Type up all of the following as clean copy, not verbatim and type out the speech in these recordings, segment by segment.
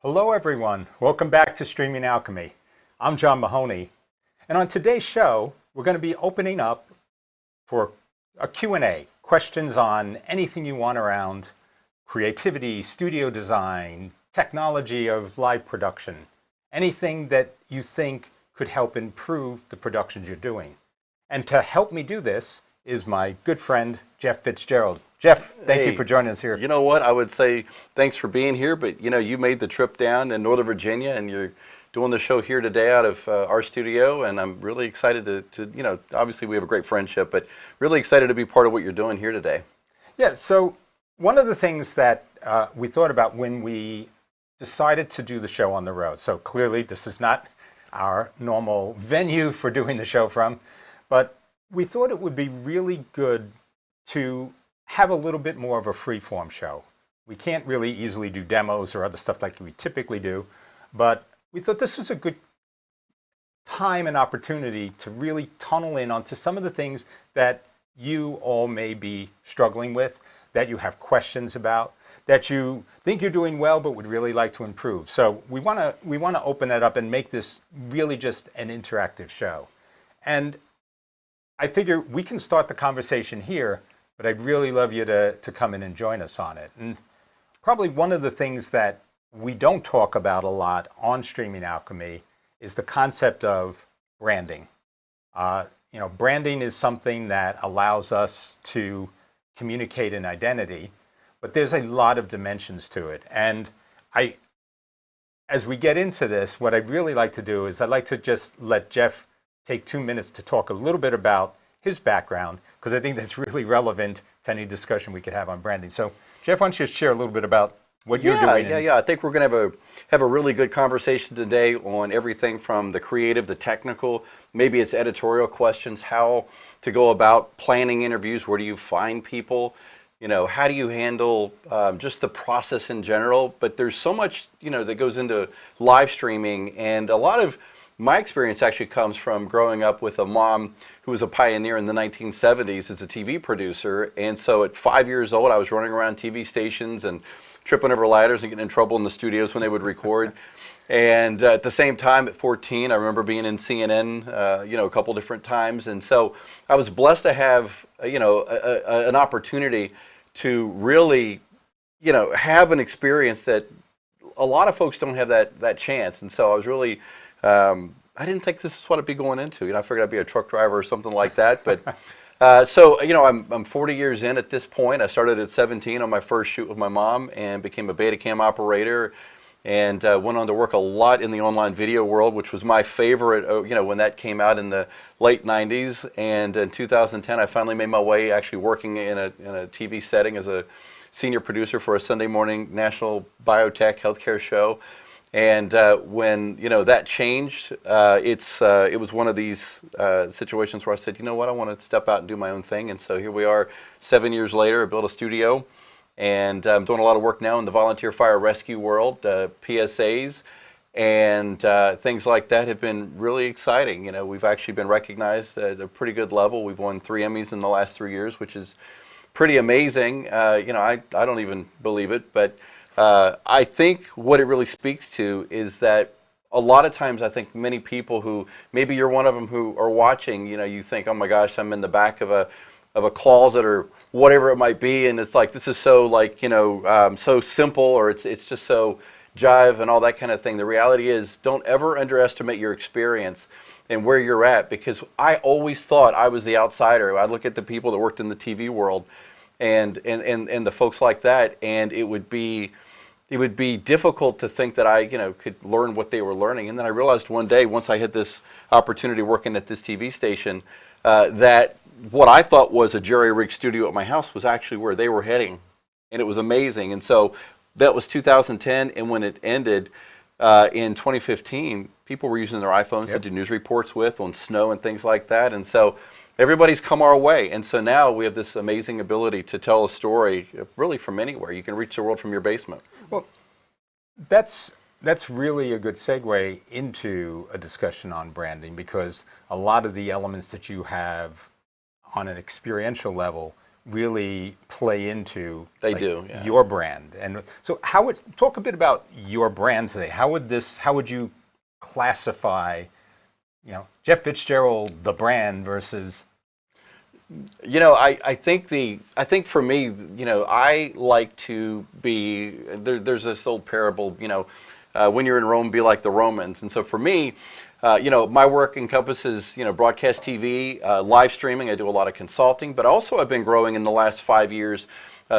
Hello everyone, welcome back to Streaming Alchemy. I'm John Mahoney, and on today's show, we're going to be opening up for a Q&A, questions on anything you want around creativity, studio design, technology of live production, anything that you think could help improve the productions you're doing. And to help me do this is my good friend, Jeff Fitzgerald. Jeff, thank you for joining us here. You know what? I would say thanks for being here, but you made the trip down in Northern Virginia and you're doing the show here today out of our studio, and I'm really excited to obviously we have a great friendship, but really excited to be part of what you're doing here today. Yeah, so one of the things that we thought about when we decided to do the show on the road, so clearly this is not our normal venue for doing the show from, but we thought it would be really good to have a little bit more of a free-form show. We can't really easily do demos or other stuff like we typically do, but we thought this was a good time and opportunity to really tunnel in onto some of the things that you all may be struggling with, that you have questions about, that you think you're doing well but would really like to improve. So we want to open that up and make this really just an interactive show. And I figure we can start the conversation here, but I'd really love you to come in and join us on it. And probably one of the things that we don't talk about a lot on Streaming Alchemy is the concept of branding. Branding is something that allows us to communicate an identity, but there's a lot of dimensions to it. And as we get into this, what I'd really like to do is I'd like to just let Jeff take 2 minutes to talk a little bit about his background, because I think that's really relevant to any discussion we could have on branding. So, Jeff, why don't you share a little bit about what you're doing? I think we're going to have a really good conversation today on everything from the creative, the technical, maybe it's editorial questions, how to go about planning interviews, where do you find people, how do you handle just the process in general. But there's so much, that goes into live streaming, and a lot of my experience actually comes from growing up with a mom who was a pioneer in the 1970s as a TV producer. And so at 5 years old, I was running around TV stations and tripping over ladders and getting in trouble in the studios when they would record. And at the same time, at 14, I remember being in CNN, a couple different times. And so I was blessed to have, an opportunity to really, have an experience that a lot of folks don't have that chance. And so I was really, I didn't think this is what I'd be going into. I figured I'd be a truck driver or something like that. But I'm 40 years in at this point. I started at 17 on my first shoot with my mom and became a Betacam operator, and went on to work a lot in the online video world, which was my favorite, when that came out in the late 90s. And in 2010, I finally made my way actually working in a TV setting as a senior producer for a Sunday morning national biotech healthcare show. And when that changed, it was one of these situations where I said, you know what, I want to step out and do my own thing. And so here we are, 7 years later. I built a studio, and I'm doing a lot of work now in the volunteer fire rescue world, PSAs, and things like that have been really exciting. We've actually been recognized at a pretty good level. We've won 3 Emmys in the last 3 years, which is pretty amazing. I don't even believe it, but I think what it really speaks to is that a lot of times I think many people who, maybe you're one of them who are watching, you think, oh my gosh, I'm in the back of a closet or whatever it might be, and it's like, this is so so simple, or it's just so jive and all that kind of thing. The reality is, don't ever underestimate your experience and where you're at, because I always thought I was the outsider. I look at the people that worked in the TV world and the folks like that, and it would be difficult to think that I, could learn what they were learning. And then I realized one day, once I had this opportunity working at this TV station, that what I thought was a jerry-rigged studio at my house was actually where they were heading. And it was amazing. And so that was 2010. And when it ended in 2015, people were using their iPhones to do news reports with on snow and things like that. And so everybody's come our way. And so now we have this amazing ability to tell a story really from anywhere. You can reach the world from your basement. Well, that's really a good segue into a discussion on branding, because a lot of the elements that you have on an experiential level really play into They do, yeah. your brand. And so talk a bit about your brand today. How would you classify, Jeff Fitzgerald, the brand versus? I think for me, I like to be, there's this old parable, when you're in Rome, be like the Romans. And so for me, my work encompasses, broadcast TV, live streaming. I do a lot of consulting, but also I've been growing in the last 5 years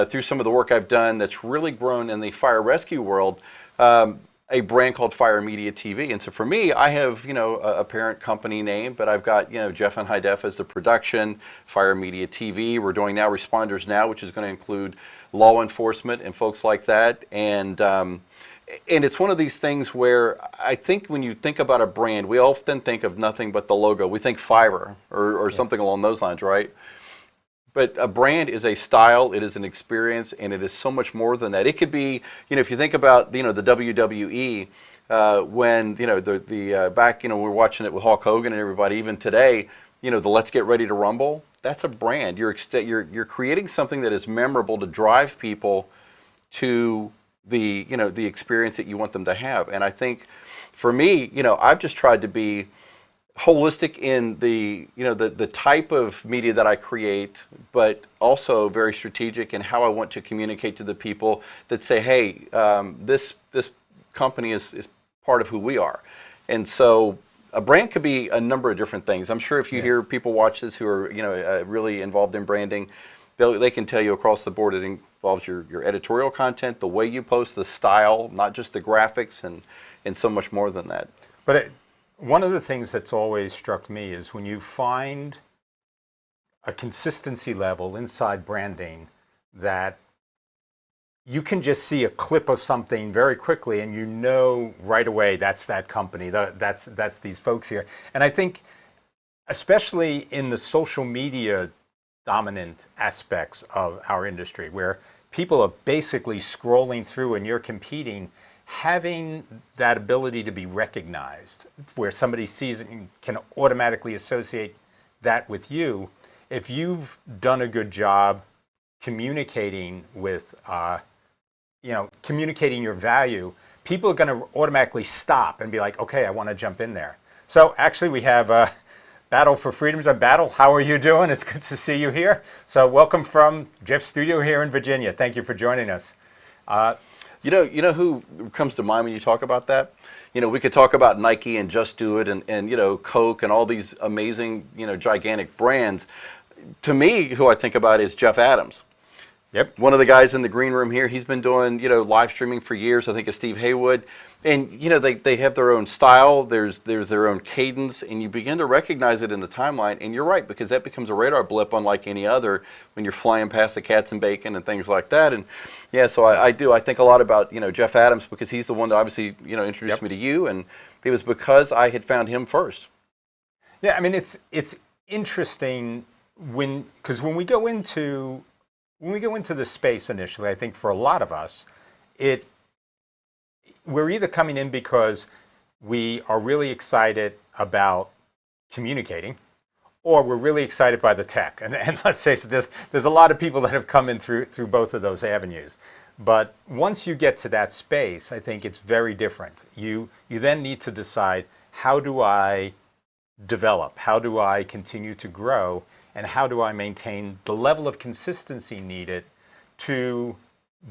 through some of the work I've done that's really grown in the fire rescue world, a brand called Fire Media TV. And so for me, I have, a parent company name, but I've got, Jeff and High Def as the production, Fire Media TV. We're doing now Responders Now, which is going to include law enforcement and folks like that. And it's one of these things where I think when you think about a brand, we often think of nothing but the logo. We think fire or something along those lines, right? But a brand is a style, it is an experience, and it is so much more than that. It could be, if you think about, the WWE, when, the back, we're watching it with Hulk Hogan and everybody, even today, the Let's Get Ready to Rumble, that's a brand. You're creating something that is memorable to drive people to the experience that you want them to have. And I think for me, I've just tried to be holistic in the type of media that I create, but also very strategic in how I want to communicate to the people that say, hey, this company is part of who we are. And so a brand could be a number of different things. I'm sure if you hear people watch this who are really involved in branding, they can tell you across the board it involves your editorial content, the way you post, the style, not just the graphics, and so much more than that. But one of the things that's always struck me is when you find a consistency level inside branding that you can just see a clip of something very quickly and right away that's that company, that's these folks here. And I think especially in the social media dominant aspects of our industry where people are basically scrolling through and you're competing, having that ability to be recognized where somebody sees it and can automatically associate that with you, if you've done a good job communicating with, communicating your value, people are going to automatically stop and be like, okay, I want to jump in there. So actually we have Battle for Freedom's Battle. How are you doing? It's good to see you here. So welcome from Jeff's studio here in Virginia. Thank you for joining us. You know who comes to mind when you talk about that? We could talk about Nike and Just Do It and Coke and all these amazing, gigantic brands. To me, who I think about is Jeff Adams. Yep. One of the guys in the green room here, he's been doing, live streaming for years. I think it's Steve Haywood. And, they have their own style. There's their own cadence. And you begin to recognize it in the timeline. And you're right, because that becomes a radar blip unlike any other when you're flying past the cats and bacon and things like that. And, yeah, so I think a lot about, Jeff Adams because he's the one that obviously, introduced me to you. And it was because I had found him first. Yeah, I mean, it's interesting because when we go into the space initially, I think for a lot of us, we're either coming in because we are really excited about communicating, or we're really excited by the tech. And let's face it, there's a lot of people that have come in through both of those avenues. But once you get to that space, I think it's very different. You then need to decide, how do I develop? How do I continue to grow? And how do I maintain the level of consistency needed to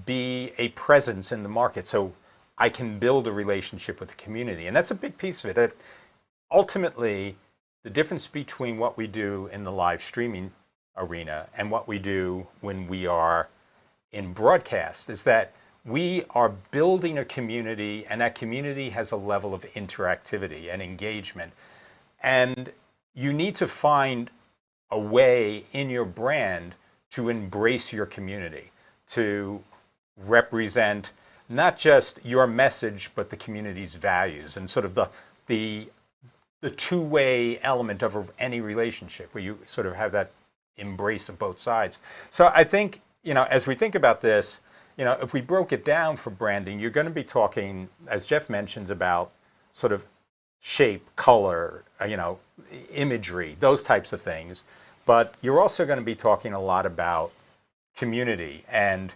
be a presence in the market so I can build a relationship with the community? And that's a big piece of it. Ultimately, the difference between what we do in the live streaming arena and what we do when we are in broadcast is that we are building a community, and that community has a level of interactivity and engagement. And you need to find a way in your brand to embrace your community, to represent not just your message, but the community's values and sort of the two-way element of any relationship where you sort of have that embrace of both sides. So I think, as we think about this, if we broke it down for branding, you're going to be talking, as Jeff mentions, about sort of shape, color, imagery, those types of things. But you're also going to be talking a lot about community and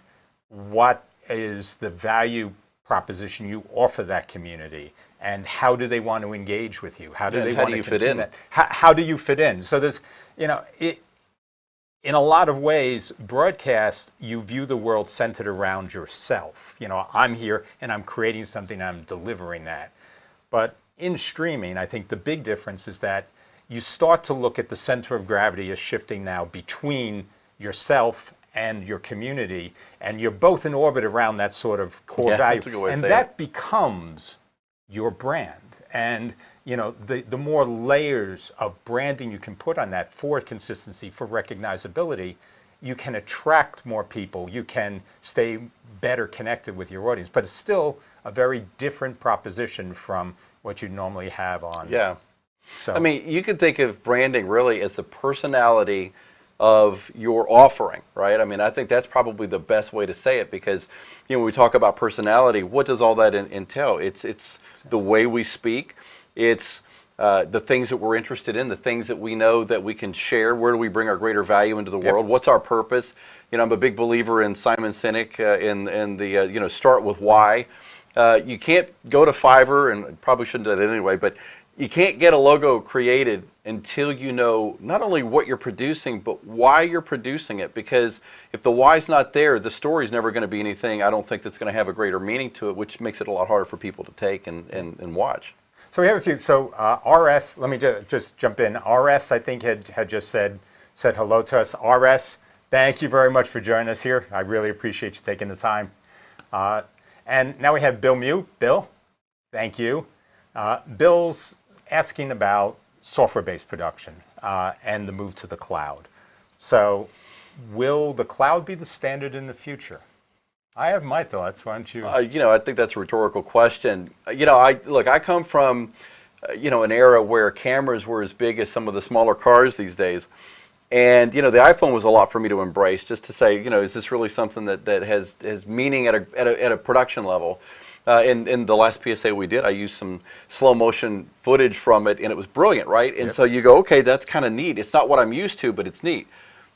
what is the value proposition you offer that community, and how do they want to engage with you? How do they want to consume that? How do you fit in? So there's, in a lot of ways, broadcast, you view the world centered around yourself. I'm here and I'm creating something, I'm delivering that. But in streaming, I think the big difference is that you start to look at the center of gravity as shifting now between yourself and your community, and you're both in orbit around that sort of core value. That's a good way to and say that it. becomes your brand. And the more layers of branding you can put on that for consistency, for recognizability, you can attract more people, you can stay better connected with your audience. But it's still a very different proposition from what you normally have on. Yeah. So, I mean, you could think of branding really as the personality of your offering, right? I mean, I think that's probably the best way to say it, because when we talk about personality, what does all that entail? It's the way we speak, it's the things that we're interested in, the things that we know that we can share. Where do we bring our greater value into the world? What's our purpose? I'm a big believer in Simon Sinek in the start with why. You can't go to Fiverr, and probably shouldn't do that anyway, but you can't get a logo created until you know not only what you're producing, but why you're producing it. Because if the why's not there, the story's never going to be anything, I don't think, that's going to have a greater meaning to it, which makes it a lot harder for people to take and watch. So we have a few. So RS, let me just jump in. RS, I think, had just said hello to us. RS, thank you very much for joining us here. I really appreciate you taking the time. And now we have Bill Mew. Bill, thank you. Bill's asking about software-based production and the move to the cloud. So will the cloud be the standard in the future? I have my thoughts. Why don't you? I think that's a rhetorical question. I come from, an era where cameras were as big as some of the smaller cars these days. And, the iPhone was a lot for me to embrace, just to say, is this really something that has meaning at a production level? In the last PSA we did, I used some slow motion footage from it, and it was brilliant, right? And so you go, okay, that's kind of neat. It's not what I'm used to, but it's neat.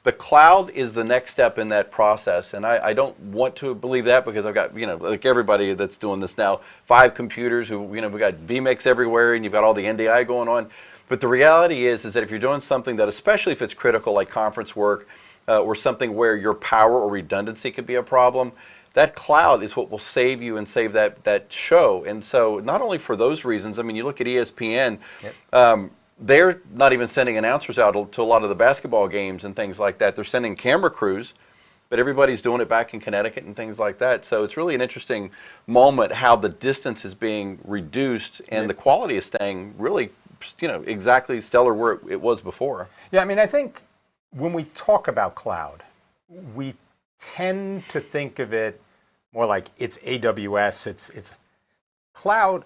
The cloud is the next step in that process, and I don't want to believe that, because I've got, like everybody that's doing this now, 5 computers who, we got vMix everywhere, and you've got all the NDI going on. But the reality is that if you're doing something that, especially if it's critical, like conference work, or something where your power or redundancy could be a problem, that cloud is what will save you and save that show. And so not only for those reasons, I mean, you look at ESPN, they're not even sending announcers out to a lot of the basketball games and things like that. They're sending camera crews, but everybody's doing it back in Connecticut and things like that. So it's really an interesting moment how the distance is being reduced and the quality is staying really, exactly stellar where it was before. Yeah, I mean, I think when we talk about cloud, we tend to think of it more like it's AWS, it's cloud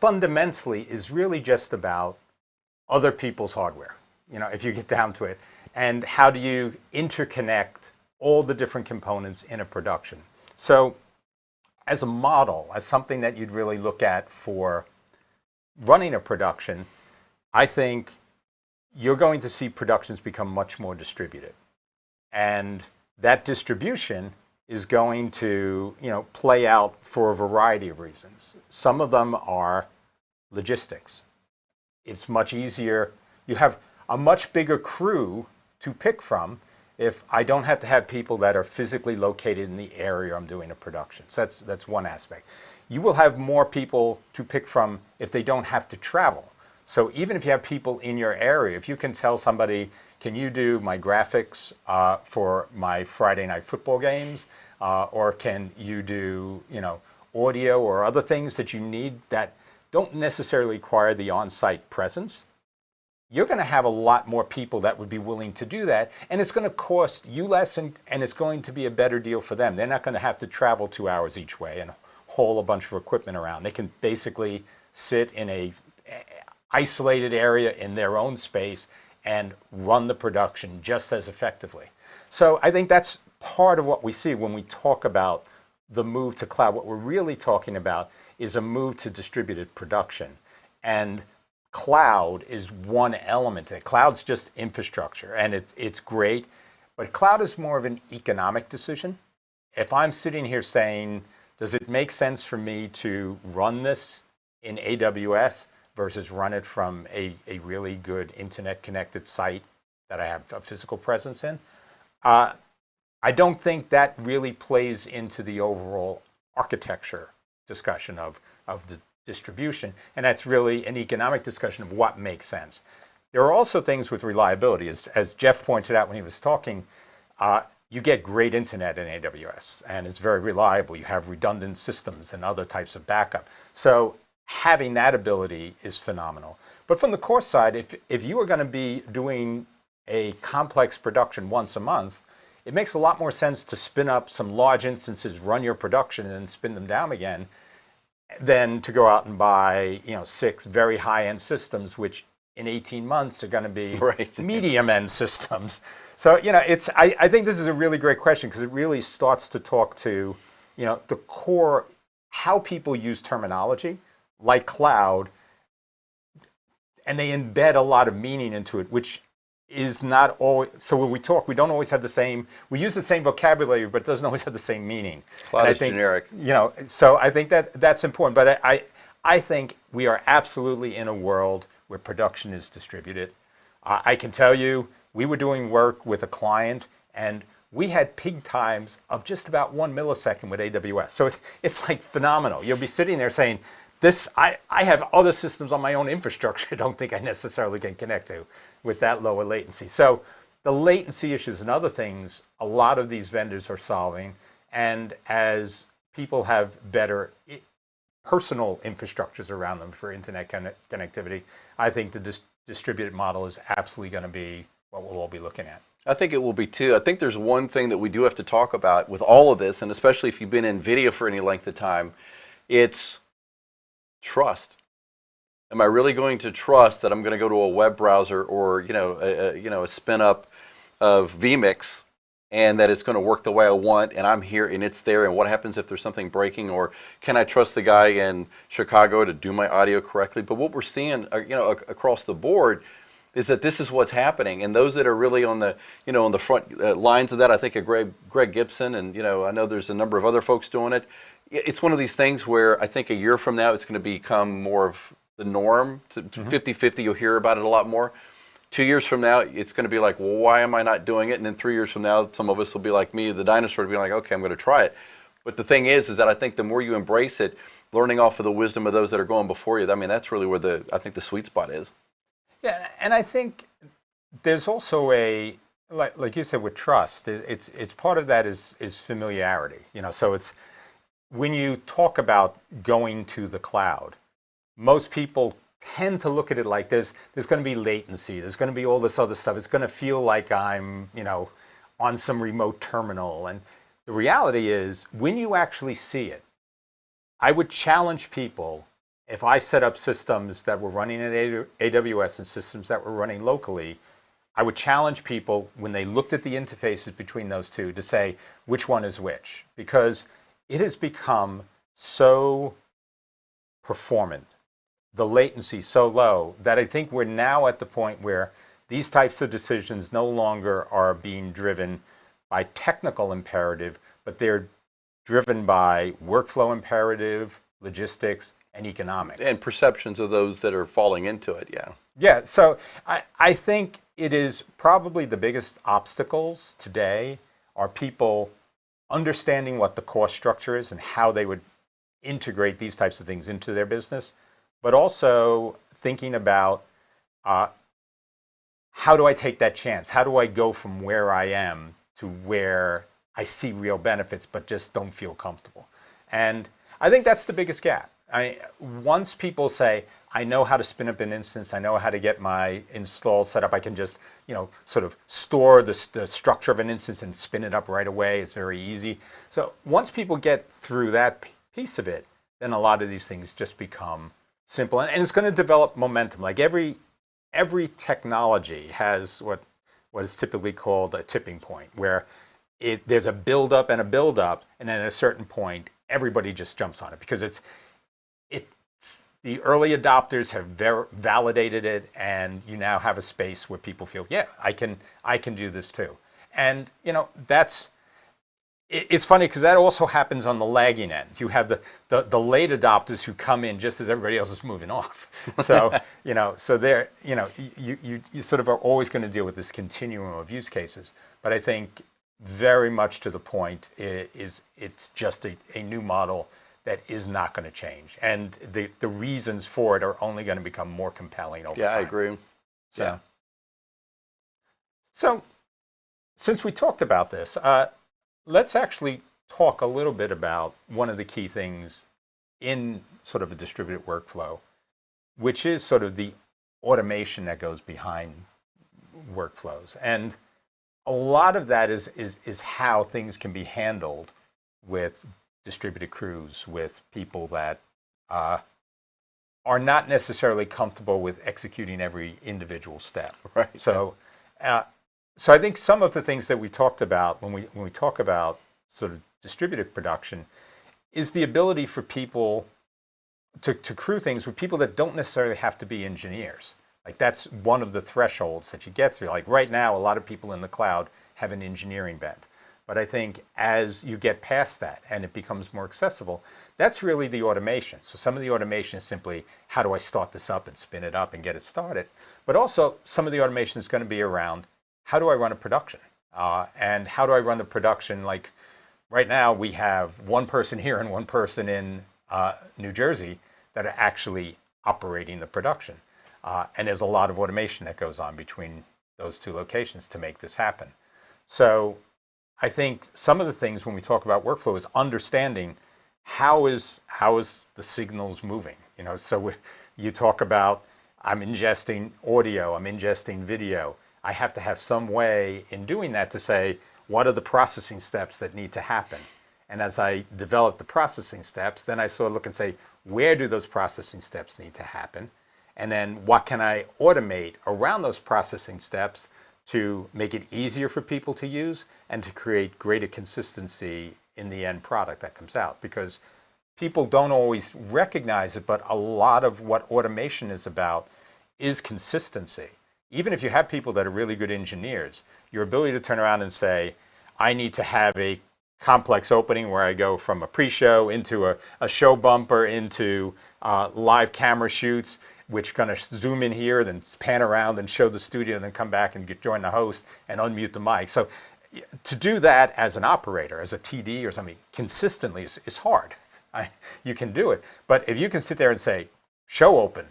fundamentally is really just about other people's hardware, if you get down to it, and how do you interconnect all the different components in a production. So as a model, as something that you'd really look at for running a production, I think you're going to see productions become much more distributed. And that distribution is going to, play out for a variety of reasons. Some of them are logistics. It's much easier. You have a much bigger crew to pick from if I don't have to have people that are physically located in the area I'm doing a production. So that's one aspect. You will have more people to pick from if they don't have to travel. So even if you have people in your area, if you can tell somebody, can you do my graphics for my Friday night football games? Or can you do, audio or other things that you need that don't necessarily require the on-site presence? You're going to have a lot more people that would be willing to do that, and it's going to cost you less, and it's going to be a better deal for them. They're not going to have to travel 2 hours each way and haul a bunch of equipment around. They can basically sit in a isolated area in their own space and run the production just as effectively. So I think that's part of what we see when we talk about the move to cloud. What we're really talking about is a move to distributed production. And cloud is one element. Cloud's just infrastructure, and it's great, But cloud is more of an economic decision. If I'm sitting here saying, does it make sense for me to run this in AWS versus run it from a really good internet connected site that I have a physical presence in? I don't think that really plays into the overall architecture discussion of the distribution. And that's really an economic discussion of what makes sense. There are also things with reliability. As Jeff pointed out when he was talking, you get great internet in AWS, and it's very reliable. You have redundant systems and other types of backup. So having that ability is phenomenal. But from the core side, if you are going to be doing a complex production once a month, it makes a lot more sense to spin up some large instances, run your production, and then spin them down again, than to go out and buy 6 very high-end systems, which in 18 months are going to be medium-end systems. So I think this is a really great question because it really starts to talk to the core, how people use terminology like cloud, and they embed a lot of meaning into it, which is not always, so when we talk, we don't always have the same, we use the same vocabulary, but it doesn't always have the same meaning. Cloud is generic. So I think that's important, but I think we are absolutely in a world where production is distributed. I can tell you, we were doing work with a client, and we had peak times of just about 1 millisecond with AWS. So it's like phenomenal. You'll be sitting there saying, I have other systems on my own infrastructure I don't think I necessarily can connect to with that lower latency. So the latency issues and other things, a lot of these vendors are solving. And as people have better personal infrastructures around them for internet connectivity, I think the distributed model is absolutely going to be what we'll all be looking at. I think it will be too. I think there's one thing that we do have to talk about with all of this, and especially if you've been in video for any length of time, it's trust. Am I really going to trust that I'm going to go to a web browser or a spin up of vMix and that it's going to work the way I want, and I'm here and it's there, and what happens if there's something breaking? Or can I trust the guy in Chicago to do my audio correctly? But what we're seeing across the board is that this is what's happening, and those that are really on the on the front lines of that, I think, are Greg Gibson, and I know there's a number of other folks doing it. It's one of these things where I think a year from now it's going to become more of the norm. To 50-50, you'll hear about it a lot more. 2 years from now, it's going to be like, well, why am I not doing it? And then 3 years from now, some of us will be like me, the dinosaur, to be like, okay, I'm going to try it. But the thing is that I think the more you embrace it, learning off of the wisdom of those that are going before you, I mean, that's really where I think the sweet spot is. Yeah, and I think there's also like you said with trust, it's part of that is familiarity. So it's when you talk about going to the cloud, most people tend to look at it like there's going to be latency, there's going to be all this other stuff. It's going to feel like I'm on some remote terminal, and the reality is when you actually see it, I would challenge people. If I set up systems that were running in AWS and systems that were running locally, I would challenge people when they looked at the interfaces between those two to say which one is which, because it has become so performant, the latency so low, that I think we're now at the point where these types of decisions no longer are being driven by technical imperative, but they're driven by workflow imperative, logistics, and economics. And perceptions of those that are falling into it, yeah. Yeah, so I think it is probably the biggest obstacles today are people understanding what the cost structure is and how they would integrate these types of things into their business, but also thinking about how do I take that chance? How do I go from where I am to where I see real benefits but just don't feel comfortable? And I think that's the biggest gap. Once people say, I know how to spin up an instance, I know how to get my install set up, I can just, sort of store the structure of an instance and spin it up right away. It's very easy. So once people get through that piece of it, then a lot of these things just become simple. And it's going to develop momentum. Like every technology has what is typically called a tipping point, where there's a build-up and a build-up, and then at a certain point, everybody just jumps on it because the early adopters have validated it, and you now have a space where people feel, yeah, I can do this too. And it's funny because that also happens on the lagging end. You have the late adopters who come in just as everybody else is moving off. So so they're you sort of are always going to deal with this continuum of use cases. But I think very much to the point is it's just a new model that is not going to change, and the reasons for it are only going to become more compelling over time. Yeah, I agree. So, so since we talked about this, let's actually talk a little bit about one of the key things in sort of a distributed workflow, which is sort of the automation that goes behind workflows. And a lot of that is how things can be handled with distributed crews, with people that are not necessarily comfortable with executing every individual step. Right. So I think some of the things that we talked about when we talk about sort of distributed production is the ability for people to crew things with people that don't necessarily have to be engineers. Like that's one of the thresholds that you get through. Like right now, a lot of people in the cloud have an engineering bent. But I think as you get past that and it becomes more accessible, that's really the automation. So some of the automation is simply, how do I start this up and spin it up and get it started? But also some of the automation is going to be around, how do I run a production? And how do I run the production? Like right now we have one person here and one person in New Jersey that are actually operating the production. And there's a lot of automation that goes on between those two locations to make this happen. So I think some of the things when we talk about workflow is understanding how is the signals moving. So you talk about, I'm ingesting audio, I'm ingesting video. I have to have some way in doing that to say, what are the processing steps that need to happen? And as I develop the processing steps, then I sort of look and say, where do those processing steps need to happen? And then what can I automate around those processing steps to make it easier for people to use and to create greater consistency in the end product that comes out? Because people don't always recognize it, but a lot of what automation is about is consistency. Even if you have people that are really good engineers, your ability to turn around and say, I need to have a complex opening where I go from a pre-show into a show bumper, into live camera shoots, which kind of zoom in here, then pan around and show the studio, and then come back and join the host and unmute the mic. So to do that as an operator, as a TD or something, consistently is hard. You can do it. But if you can sit there and say, show open,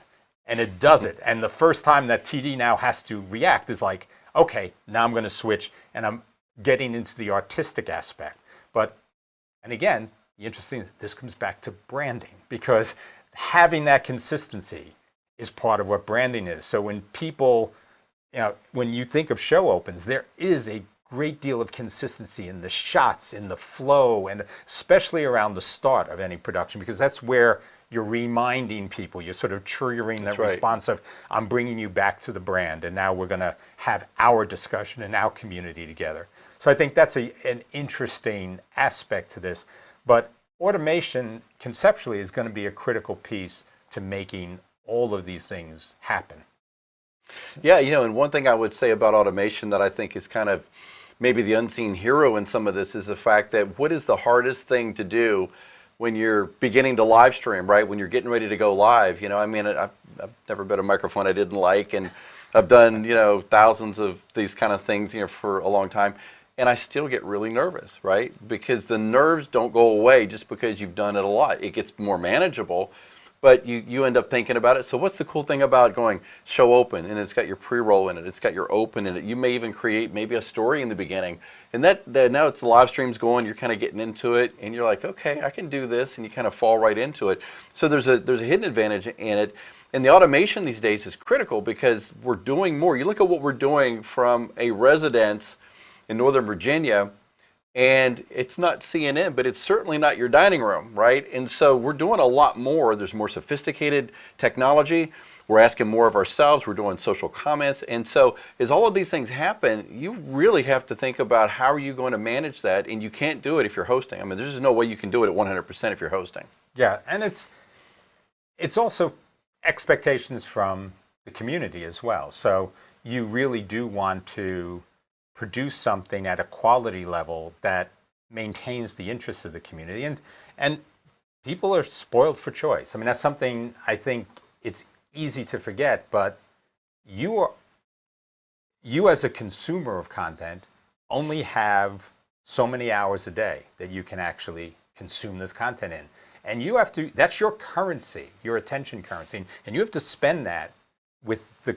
and it does it, and the first time that TD now has to react is like, okay, now I'm going to switch, and I'm getting into the artistic aspect. And again, the interesting thing, this comes back to branding, because having that consistency is part of what branding is. So when people, when you think of show opens, there is a great deal of consistency in the shots, in the flow, and especially around the start of any production, because that's where you're reminding people, you're sort of triggering that response of, I'm bringing you back to the brand, and now we're going to have our discussion and our community together. So I think that's an interesting aspect to this. But automation conceptually is going to be a critical piece to making all of these things happen. Yeah, and one thing I would say about automation that I think is kind of maybe the unseen hero in some of this is the fact that what is the hardest thing to do when you're beginning to live stream, right? When you're getting ready to go live, I've never been a microphone I didn't like, and I've done, thousands of these kind of things, for a long time, and I still get really nervous, right? Because the nerves don't go away just because you've done it a lot. It gets more manageable, but you end up thinking about it. So what's the cool thing about going show open, and it's got your pre-roll in it, it's got your open in it. You may even create maybe a story in the beginning, and that now it's the live stream's going, you're kind of getting into it, and you're like, okay, I can do this, and you kind of fall right into it. So there's a hidden advantage in it, and the automation these days is critical because we're doing more. You look at what we're doing from a residence in Northern Virginia, and it's not CNN, but it's certainly not your dining room, right? And so we're doing a lot more. There's more sophisticated technology. We're asking more of ourselves. We're doing social comments. And so as all of these things happen, you really have to think about how are you going to manage that, and you can't do it if you're hosting. I mean, there's just no way you can do it at 100% if you're hosting. Yeah, and it's also expectations from the community as well. So you really do want to produce something at a quality level that maintains the interests of the community. And people are spoiled for choice. I mean, that's something I think it's easy to forget, but you as a consumer of content only have so many hours a day that you can actually consume this content in. And you have to, that's your currency, your attention currency. And you have to spend that with the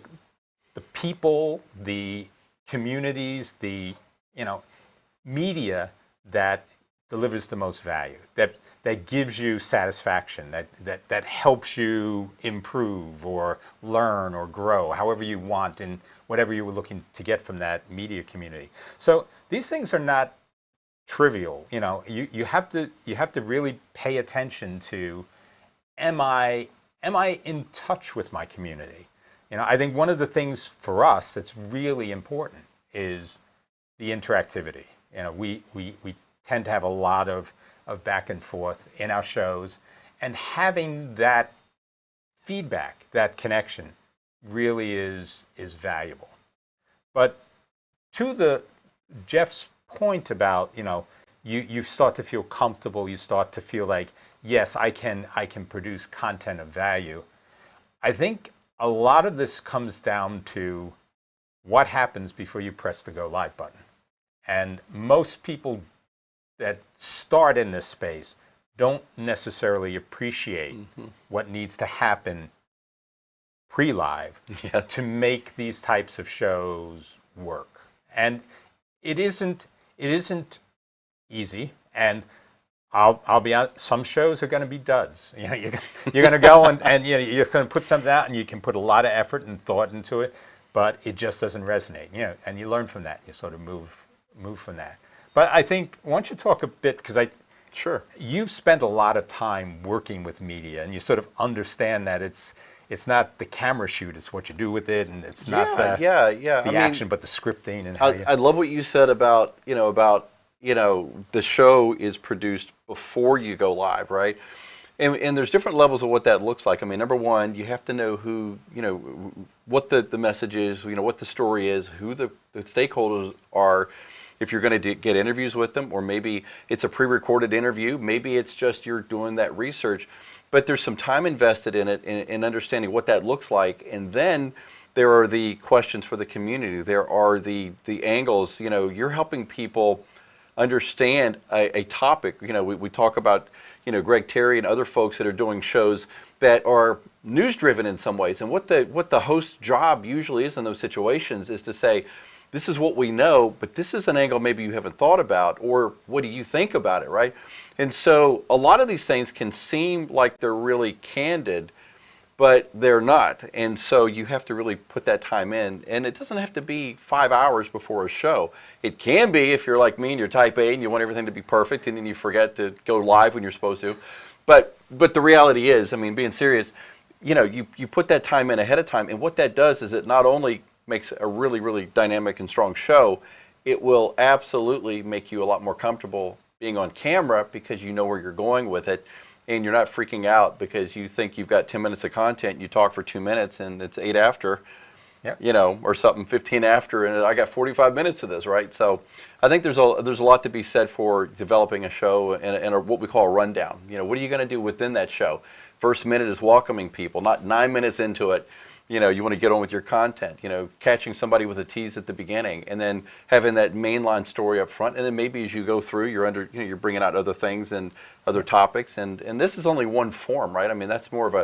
people, the communities, the media that delivers the most value, that gives you satisfaction, that helps you improve or learn or grow, however you want in whatever you were looking to get from that media community. So these things are not trivial. You have to really pay attention to, am I in touch with my community? I think one of the things for us that's really important is the interactivity. We tend to have a lot of back and forth in our shows, and having that feedback, that connection, really is valuable. But to Jeff's point about, you start to feel comfortable, you start to feel like, yes, I can produce content of value. I think a lot of this comes down to what happens before you press the go live button. And most people that start in this space don't necessarily appreciate what needs to happen pre-live to make these types of shows work. And it isn't easy. And I'll be honest, some shows are going to be duds. You're going to go and you're going to put something out, and you can put a lot of effort and thought into it, but it just doesn't resonate. And you learn from that. You sort of move from that. But I think once you talk a bit, because you've spent a lot of time working with media, and you sort of understand that it's not the camera shoot, it's what you do with it, and it's not the action, but the scripting and how I love what you said about the show is produced before you go live, right? And there's different levels of what that looks like. I mean, number one, you have to know who, what the message is, what the story is, who the stakeholders are, if you're going to get interviews with them, or maybe it's a pre-recorded interview, maybe it's just you're doing that research. But there's some time invested in it, in understanding what that looks like. And then there are the questions for the community. There are the angles. You're helping people understand a topic. We talk about, Greg Terry and other folks that are doing shows that are news-driven in some ways. And what the host's job usually is in those situations is to say, this is what we know, but this is an angle maybe you haven't thought about, or what do you think about it, right? And so a lot of these things can seem like they're really candid, but they're not. And so you have to really put that time in. And it doesn't have to be 5 hours before a show. It can be if you're like me and you're type A and you want everything to be perfect, and then you forget to go live when you're supposed to. But the reality is, I mean, being serious, you put that time in ahead of time. And what that does is it not only makes a really, really dynamic and strong show, it will absolutely make you a lot more comfortable being on camera, because you know where you're going with it, and you're not freaking out because you think you've got 10 minutes of content, you talk for 2 minutes, and it's 8 after, or something 15 after, and I got 45 minutes of this, right? So I think there's a lot to be said for developing a show and what we call a rundown. What are you going to do within that show? First minute is welcoming people, not 9 minutes into it. You want to get on with your content, catching somebody with a tease at the beginning, and then having that mainline story up front. And then maybe as you go through, you're bringing out other things and other topics. And this is only one form, right? I mean, that's more of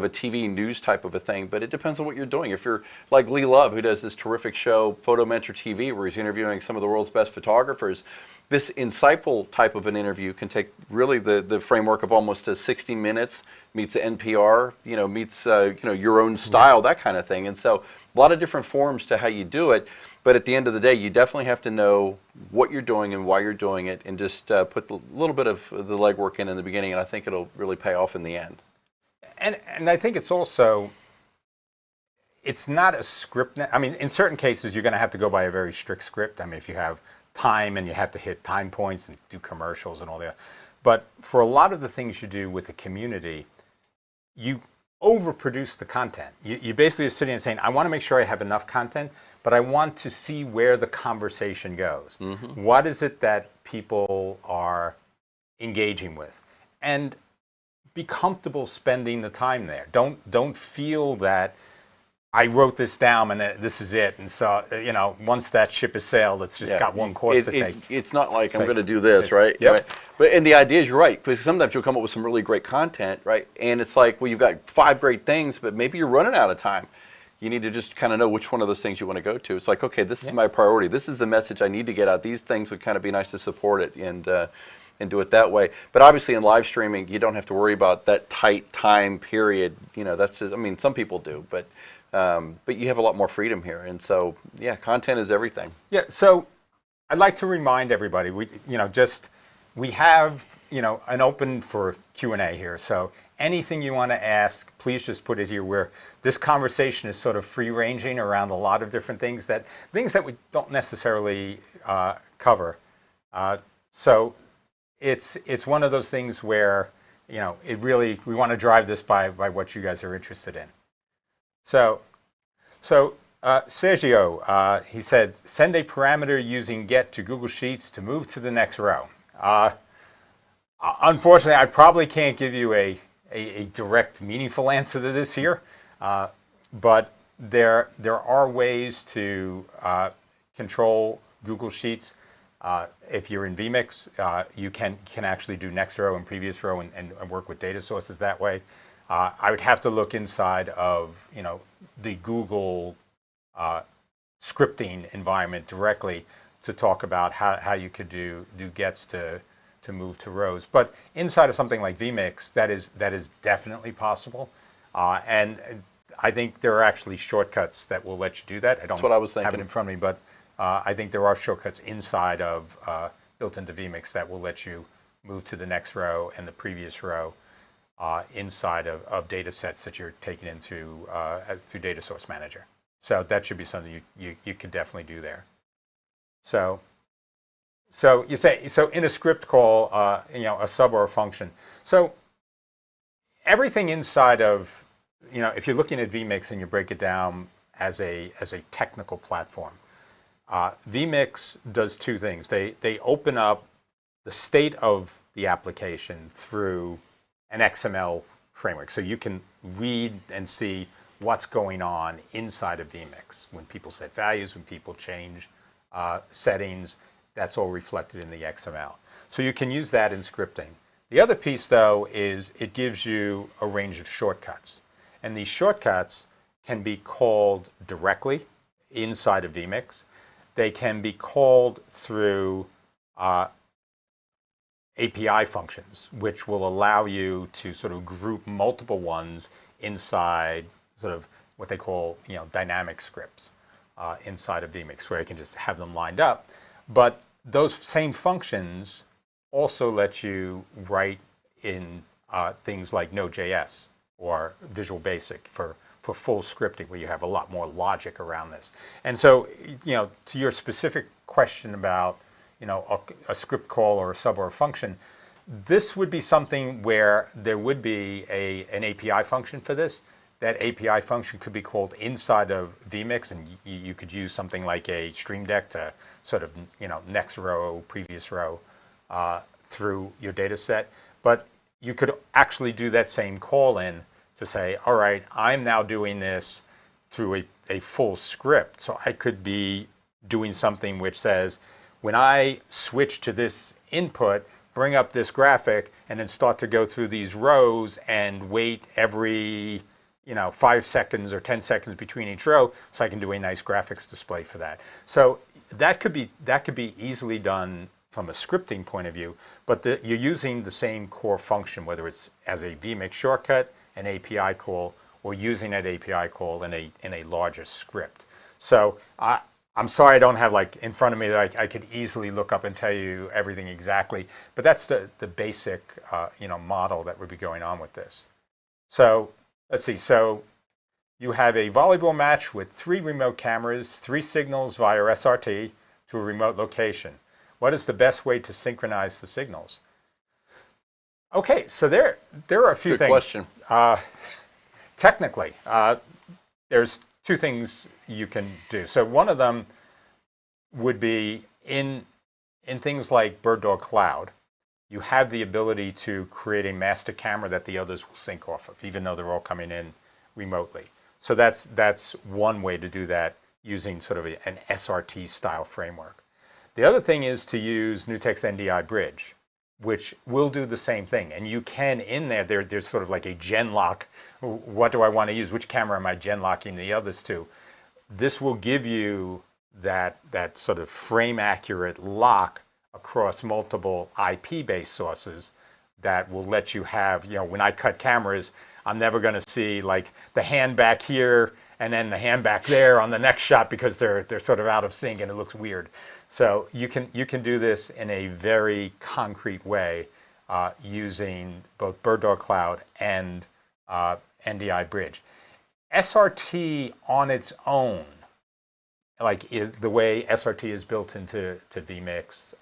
a TV news type of a thing, but it depends on what you're doing. If you're like Lee Love, who does this terrific show, Photo Mentor TV, where he's interviewing some of the world's best photographers, this insightful type of an interview can take really the framework of almost 60 minutes, meets NPR, meets your own style, that kind of thing. And so a lot of different forms to how you do it. But at the end of the day, you definitely have to know what you're doing and why you're doing it, and just put a little bit of the legwork in the beginning, and I think it'll really pay off in the end. And I think it's also, it's not a script. I mean, in certain cases, you're going to have to go by a very strict script. I mean, if you have time and you have to hit time points and do commercials and all that. But for a lot of the things you do with the community, you overproduce the content. You basically are sitting and saying, I want to make sure I have enough content, but I want to see where the conversation goes. What is it that people are engaging with? And be comfortable spending the time there. Don't feel that I wrote this down and this is it. And so, once that ship has sailed, it's just got one course to take. It's not like I'm going to do this, right? Yep. Right. But and the idea is you're right, because sometimes you'll come up with some really great content, right? And it's like, well, you've got 5 great things, but maybe you're running out of time. You need to just kind of know which one of those things you want to go to. It's like, okay, this is my priority. This is the message I need to get out. These things would kind of be nice to support it and do it that way. But obviously in live streaming, you don't have to worry about that tight time period. That's just, I mean, some people do, but you have a lot more freedom here. And so, yeah, content is everything. Yeah, so I'd like to remind everybody, we have, an open for Q&A here. So anything you want to ask, please just put it here, where this conversation is sort of free-ranging around a lot of different things that we don't necessarily cover. So it's one of those things where, we want to drive this by what you guys are interested in. So Sergio, he said, send a parameter using get to Google Sheets to move to the next row. Unfortunately, I probably can't give you a direct, meaningful answer to this here, but there are ways to control Google Sheets. If you're in vMix, you can actually do next row and previous row and work with data sources that way. I would have to look inside of the Google scripting environment directly to talk about how you could do gets to move to rows. But inside of something like vMix, that is definitely possible. And I think there are actually shortcuts that will let you do that. I don't have it in front of me, but I think there are shortcuts inside of built into vMix that will let you move to the next row and the previous row inside of data sets that you're taking into through Data Source Manager. So that should be something you could definitely do there. So you say, in a script call, a sub or a function. So everything inside of, if you're looking at vMix and you break it down as a technical platform, vMix does 2 things. They open up the state of the application through an XML framework. So you can read and see what's going on inside of vMix. When people set values, when people change settings, that's all reflected in the XML. So you can use that in scripting. The other piece, though, is it gives you a range of shortcuts. And these shortcuts can be called directly inside of vMix. They can be called through API functions, which will allow you to sort of group multiple ones inside sort of what they call dynamic scripts inside of vMix, where you can just have them lined up. But those same functions also let you write in things like Node.js or Visual Basic for full scripting, where you have a lot more logic around this. And so, to your specific question about a script call or a sub or a function, this would be something where there would be an API function for this. That API function could be called inside of vMix, and you could use something like a Stream Deck to sort of next row, previous row through your data set. But you could actually do that same call in to say, all right, I'm now doing this through a full script. So I could be doing something which says, when I switch to this input, bring up this graphic, and then start to go through these rows and wait every 5 seconds or 10 seconds between each row, so I can do a nice graphics display for that. So that could be easily done from a scripting point of view, but you're using the same core function, whether it's as a vMix shortcut, an API call, or using that API call in a larger script. So I'm sorry I don't have in front of me that I could easily look up and tell you everything exactly, but that's the basic model that would be going on with this. So let's see. So you have a volleyball match with 3 remote cameras, 3 signals via SRT to a remote location. What is the best way to synchronize the signals? Okay, so there are a few things. Good question. technically, there's two things you can do. So one of them would be in things like Bird Dog Cloud, you have the ability to create a master camera that the others will sync off of, even though they're all coming in remotely. So that's one way to do that using sort of an SRT style framework. The other thing is to use Newtek's NDI Bridge, which will do the same thing. And you can, in there's sort of like a gen lock. What do I want to use? Which camera am I gen locking the others to? This will give you that sort of frame accurate lock across multiple IP-based sources that will let you have, when I cut cameras, I'm never going to see like the hand back here and then the hand back there on the next shot because they're sort of out of sync and it looks weird. So you can do this in a very concrete way using both Bird Dog Cloud and NDI Bridge. SRT on its own, like is the way SRT is built into vMix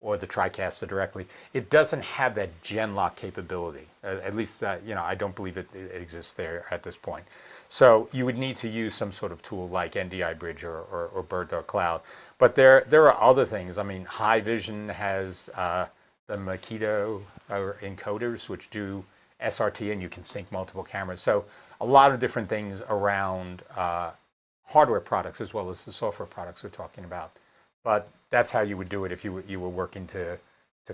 or the TriCaster directly, it doesn't have that gen lock capability. At least, I don't believe it exists there at this point. So you would need to use some sort of tool like NDI Bridge or Bird Dog Cloud. But there are other things. I mean, High Vision has the Makito encoders, which do SRT, and you can sync multiple cameras. So a lot of different things around hardware products as well as the software products we're talking about. But that's how you would do it if you were working to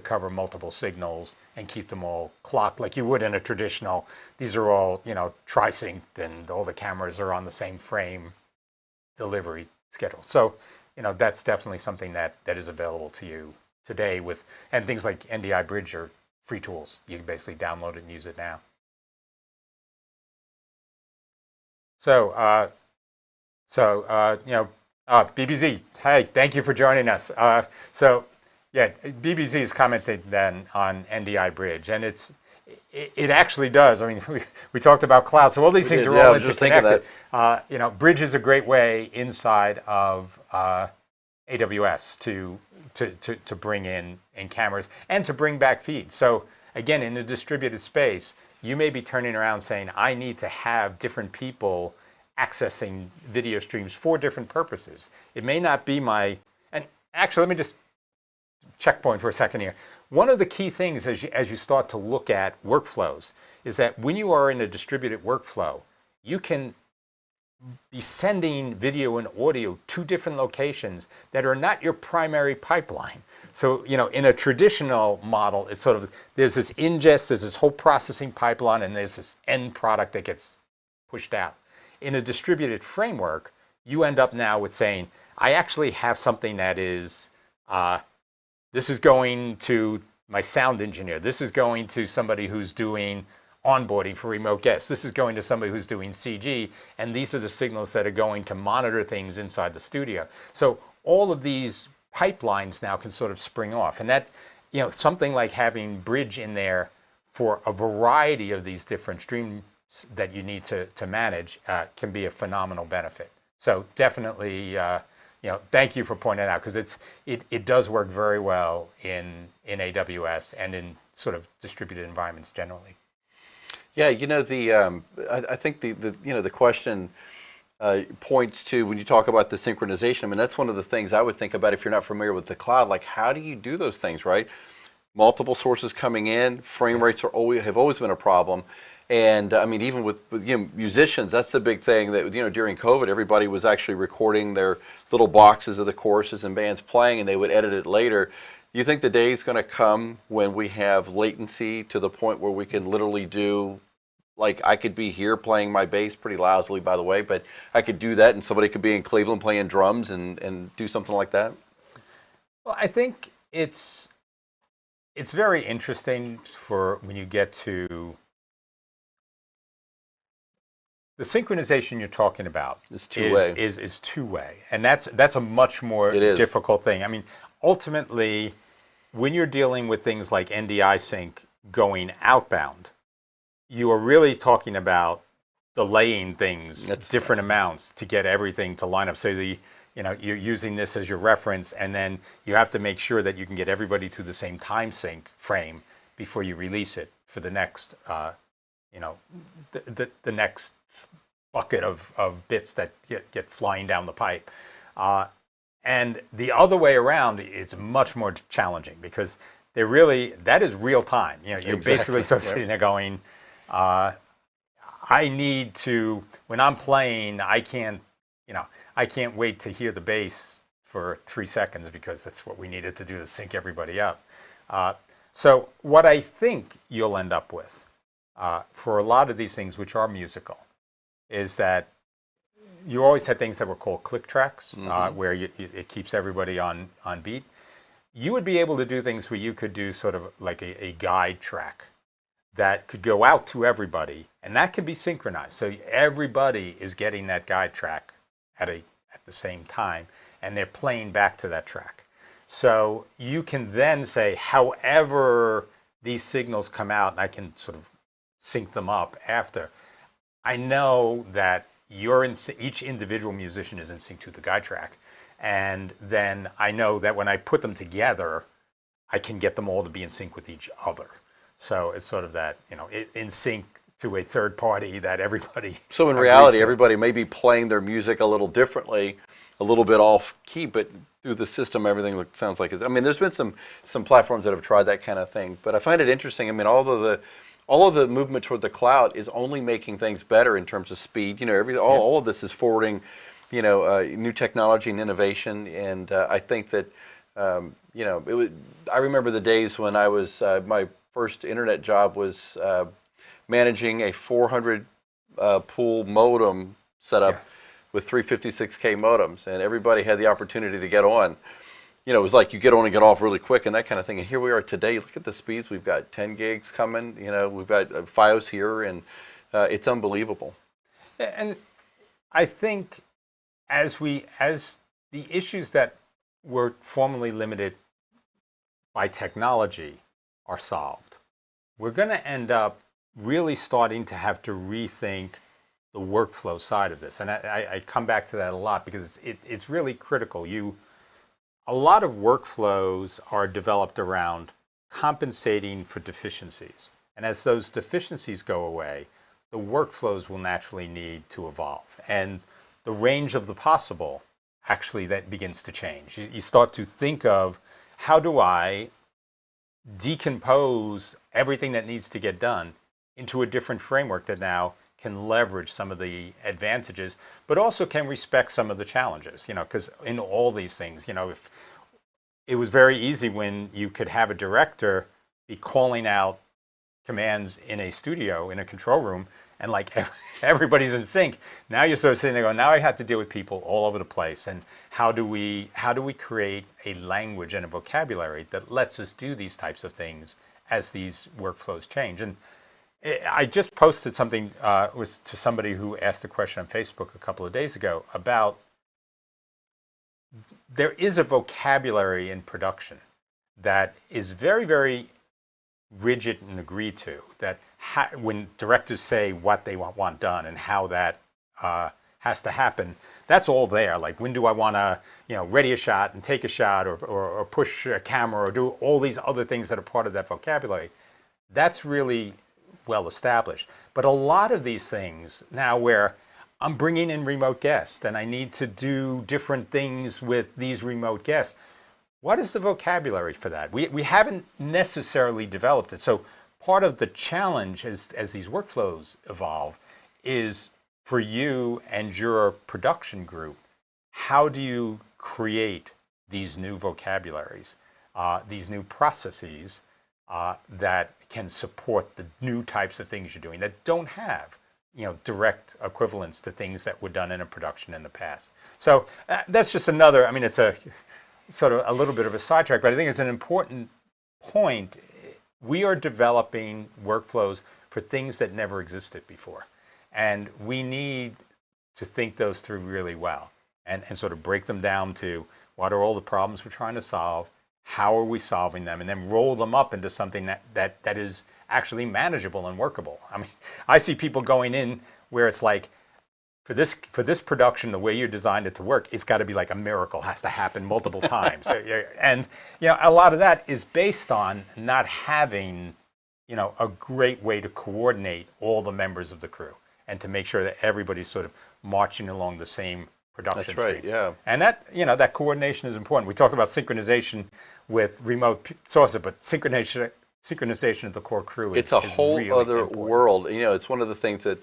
cover multiple signals and keep them all clocked like you would in a traditional. These are all tri-synced and all the cameras are on the same frame delivery schedule. So that's definitely something that is available to you today and things like NDI Bridge are free tools. You can basically download it and use it now. So BBZ, hey, thank you for joining us. BBZ has commented then on NDI Bridge, and it actually does. I mean, we talked about cloud, so all these things are all interconnected. Bridge is a great way inside of AWS to bring in cameras and to bring back feeds. So again, in a distributed space, you may be turning around saying, I need to have different people accessing video streams for different purposes. It may not be and actually, let me just checkpoint for a second here. One of the key things as you start to look at workflows is that when you are in a distributed workflow, you can be sending video and audio to different locations that are not your primary pipeline. So, in a traditional model, it's sort of, there's this ingest, there's this whole processing pipeline, and there's this end product that gets pushed out. In a distributed framework, you end up now with saying, I actually have something that is, this is going to my sound engineer. This is going to somebody who's doing onboarding for remote guests. This is going to somebody who's doing CG. And these are the signals that are going to monitor things inside the studio. So all of these pipelines now can sort of spring off. And that, something like having Bridge in there for a variety of these different streams that you need to manage can be a phenomenal benefit. So definitely, thank you for pointing it out, because it does work very well in AWS and in sort of distributed environments generally. Yeah, I think the question points to, when you talk about the synchronization, I mean, that's one of the things I would think about if you're not familiar with the cloud. Like, how do you do those things, right? Multiple sources coming in, frame rates have always been a problem. And I mean, even with musicians, that's the big thing that during COVID, everybody was actually recording their little boxes of the choruses and bands playing, and they would edit it later. You think the day is going to come when we have latency to the point where we can literally do, like, I could be here playing my bass pretty loudly, by the way, but I could do that, and somebody could be in Cleveland playing drums and do something like that? Well, I think it's very interesting for when you get to the synchronization you're talking about. It's two-way. Is two-way, and that's a much more difficult thing. I mean, ultimately, when you're dealing with things like NDI sync going outbound, you are really talking about delaying things different amounts to get everything to line up. So you're using this as your reference, and then you have to make sure that you can get everybody to the same time sync frame before you release it for the next you know, the next bucket of bits that get flying down the pipe. And the other way around is much more challenging because that is real time. You know, you're basically sort of sitting there going, I need to, when I'm playing, I can't wait to hear the bass for 3 seconds because that's what we needed to do to sync everybody up. So what I think you'll end up with for a lot of these things which are musical is that you always had things that were called click tracks, where it keeps everybody on beat. You would be able to do things where you could do sort of like a guide track that could go out to everybody, and that can be synchronized. So everybody is getting that guide track at the same time, and they're playing back to that track. So you can then say, however these signals come out, and I can sort of sync them up after, I know that each individual musician is in sync to the guide track. And then I know that when I put them together, I can get them all to be in sync with each other. So it's sort of that, in sync to a third party that everybody. So in reality, everybody may be playing their music a little differently, a little bit off key, but through the system, everything sounds like it. I mean, there's been some platforms that have tried that kind of thing, but I find it interesting. I mean, all of the movement toward the cloud is only making things better in terms of speed. All of this is forwarding, new technology and innovation, and I think that, I remember the days when I was my first internet job was managing a 400 pool modem setup with 356K modems, and everybody had the opportunity to get on. It was like you get on and get off really quick and that kind of thing. And here we are today. Look at the speeds. We've got 10 gigs coming. We've got FiOS here, and it's unbelievable. And I think as the issues that were formerly limited by technology are solved, we're going to end up really starting to have to rethink the workflow side of this. And I come back to that a lot because it's really critical. A lot of workflows are developed around compensating for deficiencies. And as those deficiencies go away, the workflows will naturally need to evolve. And the range of the possible, actually, that begins to change. You start to think of, how do I decompose everything that needs to get done into a different framework that now can leverage some of the advantages, but also can respect some of the challenges, because in all these things, if it was very easy when you could have a director be calling out commands in a studio, in a control room, and like everybody's in sync. Now you're sort of sitting there going, now I have to deal with people all over the place, and how do we create a language and a vocabulary that lets us do these types of things as these workflows change? And I just posted something to somebody who asked a question on Facebook a couple of days ago about there is a vocabulary in production that is very, very rigid and agreed to, that when directors say what they want done and how that has to happen, that's all there. Like, when do I want to ready a shot and take a shot, or push a camera, or do all these other things that are part of that vocabulary. That's really well established. But a lot of these things now, where I'm bringing in remote guests and I need to do different things with these remote guests, what is the vocabulary for that? We haven't necessarily developed it. So part of the challenge as these workflows evolve is for you and your production group, how do you create these new vocabularies, these new processes that can support the new types of things you're doing that don't have direct equivalents to things that were done in a production in the past. So that's just another, it's a sort of a little bit of a sidetrack, but I think it's an important point. We are developing workflows for things that never existed before. And we need to think those through really well and sort of break them down to what are all the problems we're trying to solve, how are we solving them, and then roll them up into something that is actually manageable and workable. I see people going in where it's like, for this production, the way you designed it to work, it's got to be like a miracle, has to happen multiple times. And a lot of that is based on not having a great way to coordinate all the members of the crew and to make sure that everybody's sort of marching along the same production That's right, stream. yeah. And that coordination is important. We talked about synchronization with remote sources, but synchronization of the core crew it's a whole really other important. world. It's one of the things that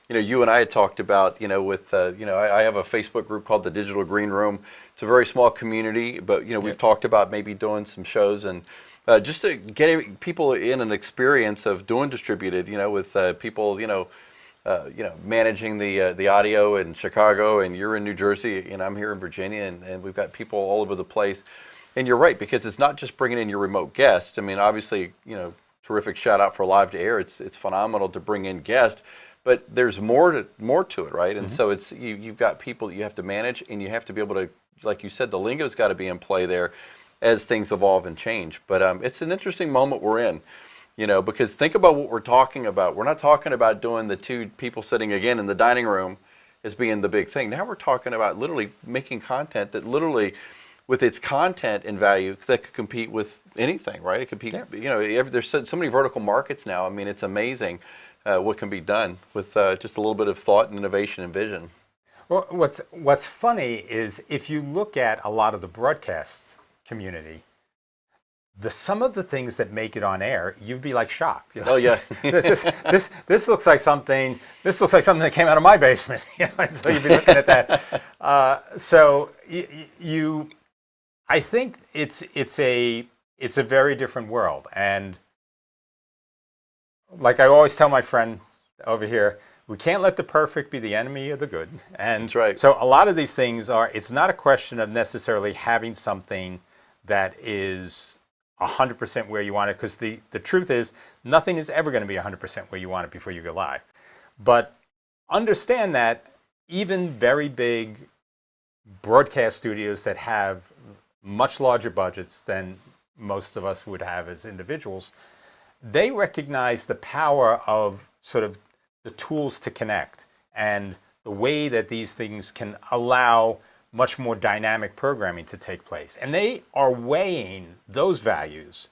you and I had talked about. With I have a Facebook group called the Digital Green Room. It's a very small community, but we've talked about maybe doing some shows and just to get people in an experience of doing distributed. With people managing the audio in Chicago, and you're in New Jersey, and I'm here in Virginia, and we've got people all over the place. And you're right, because it's not just bringing in your remote guests. I mean, obviously, terrific shout out for Live to Air. It's phenomenal to bring in guests, but there's more to it, right? And so it's you've got people that you have to manage, and you have to be able to, like you said, the lingo's got to be in play there as things evolve and change. But it's an interesting moment we're in. Because think about what we're talking about. We're not talking about doing the two people sitting again in the dining room as being the big thing. Now we're talking about literally making content that literally, with its content and value, that could compete with anything, right? It could be, there's so many vertical markets now. I mean, it's amazing what can be done with just a little bit of thought and innovation and vision. Well, what's funny is if you look at a lot of the broadcast community, some of the things that make it on air, you'd be like shocked. Oh yeah, this looks like something. This looks like something that came out of my basement. So you'd be looking at that. So I think it's a very different world, and like I always tell my friend over here, we can't let the perfect be the enemy of the good. And that's right. So a lot of these things it's not a question of necessarily having something that is 100% where you want it, because the truth is nothing is ever going to be 100% where you want it before you go live. But understand that even very big broadcast studios that have much larger budgets than most of us would have as individuals, they recognize the power of sort of the tools to connect and the way that these things can allow much more dynamic programming to take place. And they are weighing those values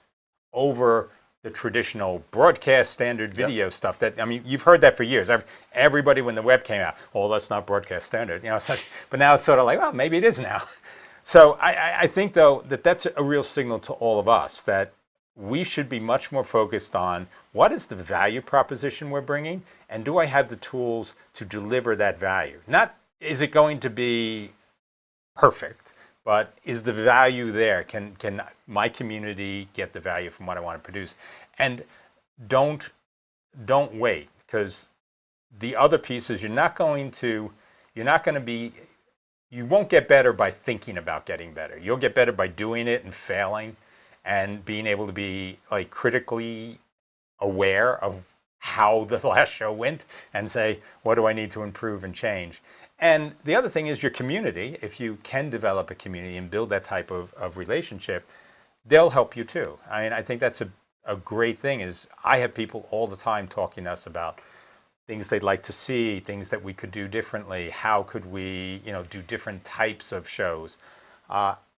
over the traditional broadcast standard video stuff that, I mean, you've heard that for years. Everybody, when the web came out, oh, that's not broadcast standard. But now it's sort of like, well, maybe it is now. So I think, though, that's a real signal to all of us that we should be much more focused on what is the value proposition we're bringing, and do I have the tools to deliver that value? Not, is it going to be perfect, but is the value there? Can my community get the value from what I want to produce? And don't wait, because the other piece is you won't get better by thinking about getting better. You'll get better by doing it and failing and being able to be like critically aware of how the last show went and say, what do I need to improve and change? And the other thing is your community. If you can develop a community and build that type of relationship, they'll help you too. I mean, I think that's a great thing. Is I have people all the time talking to us about things they'd like to see, things that we could do differently. How could we, do different types of shows?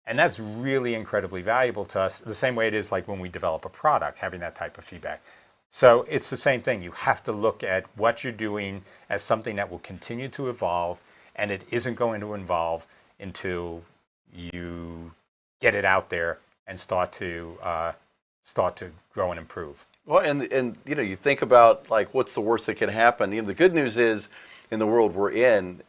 And that's really incredibly valuable to us. The same way it is like when we develop a product, having that type of feedback. So it's the same thing. You have to look at what you're doing as something that will continue to evolve, and it isn't going to evolve until you get it out there and start to grow and improve. Well, and you think about like what's the worst that can happen. The good news is in the world we're in,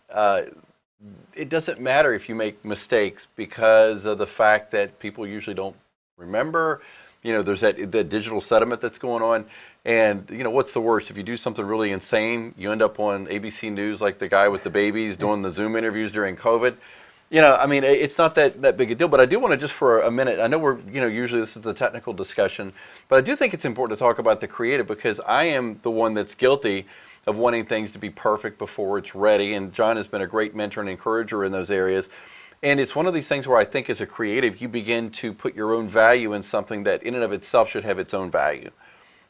it doesn't matter if you make mistakes because of the fact that people usually don't remember. There's that digital sediment that's going on. And, what's the worst? If you do something really insane, you end up on ABC News like the guy with the babies doing the Zoom interviews during COVID. It's not that big a deal. But I do want to just for a minute, I know we're, usually this is a technical discussion, but I do think it's important to talk about the creative because I am the one that's guilty of wanting things to be perfect before it's ready. And John has been a great mentor and encourager in those areas. And it's one of these things where I think as a creative, you begin to put your own value in something that in and of itself should have its own value.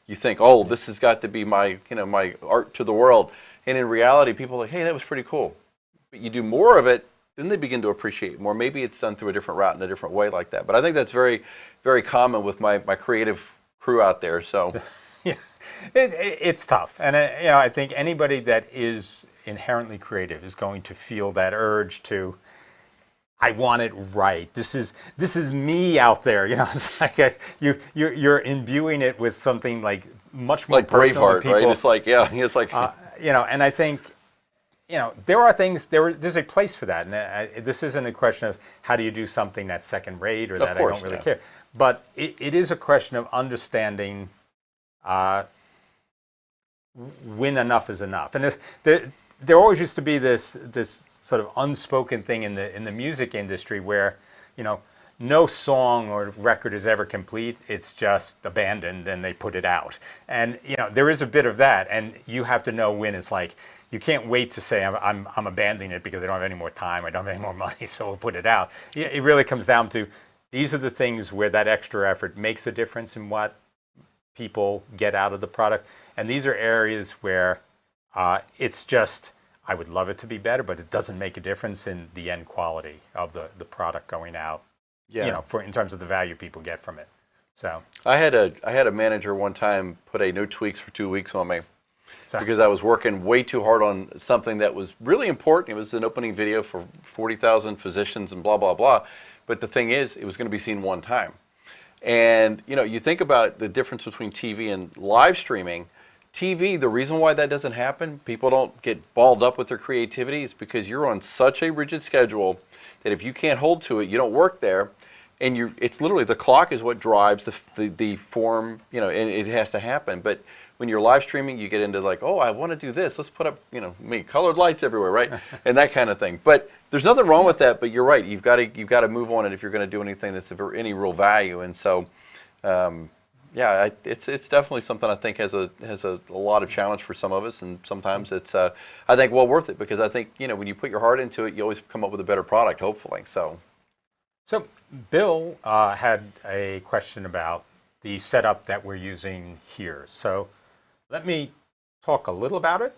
You think, oh, this has got to be my, my art to the world. And in reality, people are like, hey, that was pretty cool. But you do more of it, then they begin to appreciate it more. Maybe it's done through a different route in a different way like that. But I think that's very, very common with my creative crew out there. So, yeah. It's tough, and you know, I think anybody that is inherently creative is going to feel that urge to, I want it right. This is me out there. You know, it's like you're imbuing it with something like much more Like personal to Braveheart, people. right? It's like, yeah, it's like, You know, and I think, you know, there are things, there's a place for that. And this isn't a question of how do you do something that's second rate or that I don't really care. But it is a question of understanding when enough is enough. And there always used to be this sort of unspoken thing in the music industry where, you know, no song or record is ever complete. It's just abandoned and they put it out. And, you know, there is a bit of that. And you have to know when it's like, you can't wait to say I'm abandoning it because I don't have any more time, I don't have any more money, so we'll put it out. It really comes down to, these are the things where that extra effort makes a difference in what people get out of the product. And these are areas where it's just, I would love it to be better, but it doesn't make a difference in the end quality of the product going out. yeah. You know, in terms of the value people get from it. So I had a manager one time put a no tweaks for 2 weeks on me because I was working way too hard on something that was really important. It was an opening video for 40,000 physicians and blah, blah, blah. But the thing is, it was going to be seen one time. And, you know, you think about the difference between TV and live streaming. TV, the reason why that doesn't happen, people don't get balled up with their creativity, is because you're on such a rigid schedule that if you can't hold to it, you don't work there. And it's literally, the clock is what drives the form, you know, and it has to happen. But when you're live streaming, you get into like, oh, I want to do this. Let's put up, you know, colored lights everywhere, right? And that kind of thing. But there's nothing wrong with that. But you're right. You've got to move on it if you're going to do anything that's of any real value. And so, yeah, it's definitely something I think has a lot of challenge for some of us, and sometimes it's I think well worth it, because I think, you know, when you put your heart into it, you always come up with a better product, hopefully. So Bill had a question about the setup that we're using here. So let me talk a little about it.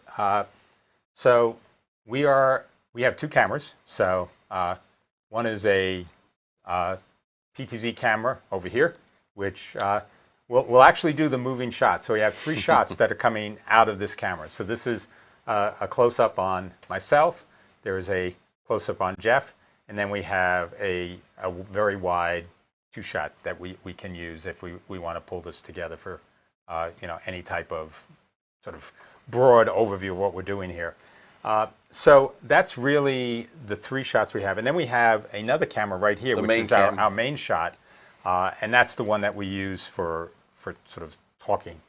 So we have two cameras. So one is a PTZ camera over here, which we'll actually do the moving shots. So we have 3 shots that are coming out of this camera. So this is a close-up on myself. There is a close-up on Jeff. And then we have a very wide 2-shot that we can use if we want to pull this together for you know, any type of sort of broad overview of what we're doing here. So that's really the 3 shots we have. And then we have another camera right here, which is our main shot. And that's the one that we use for sort of talking.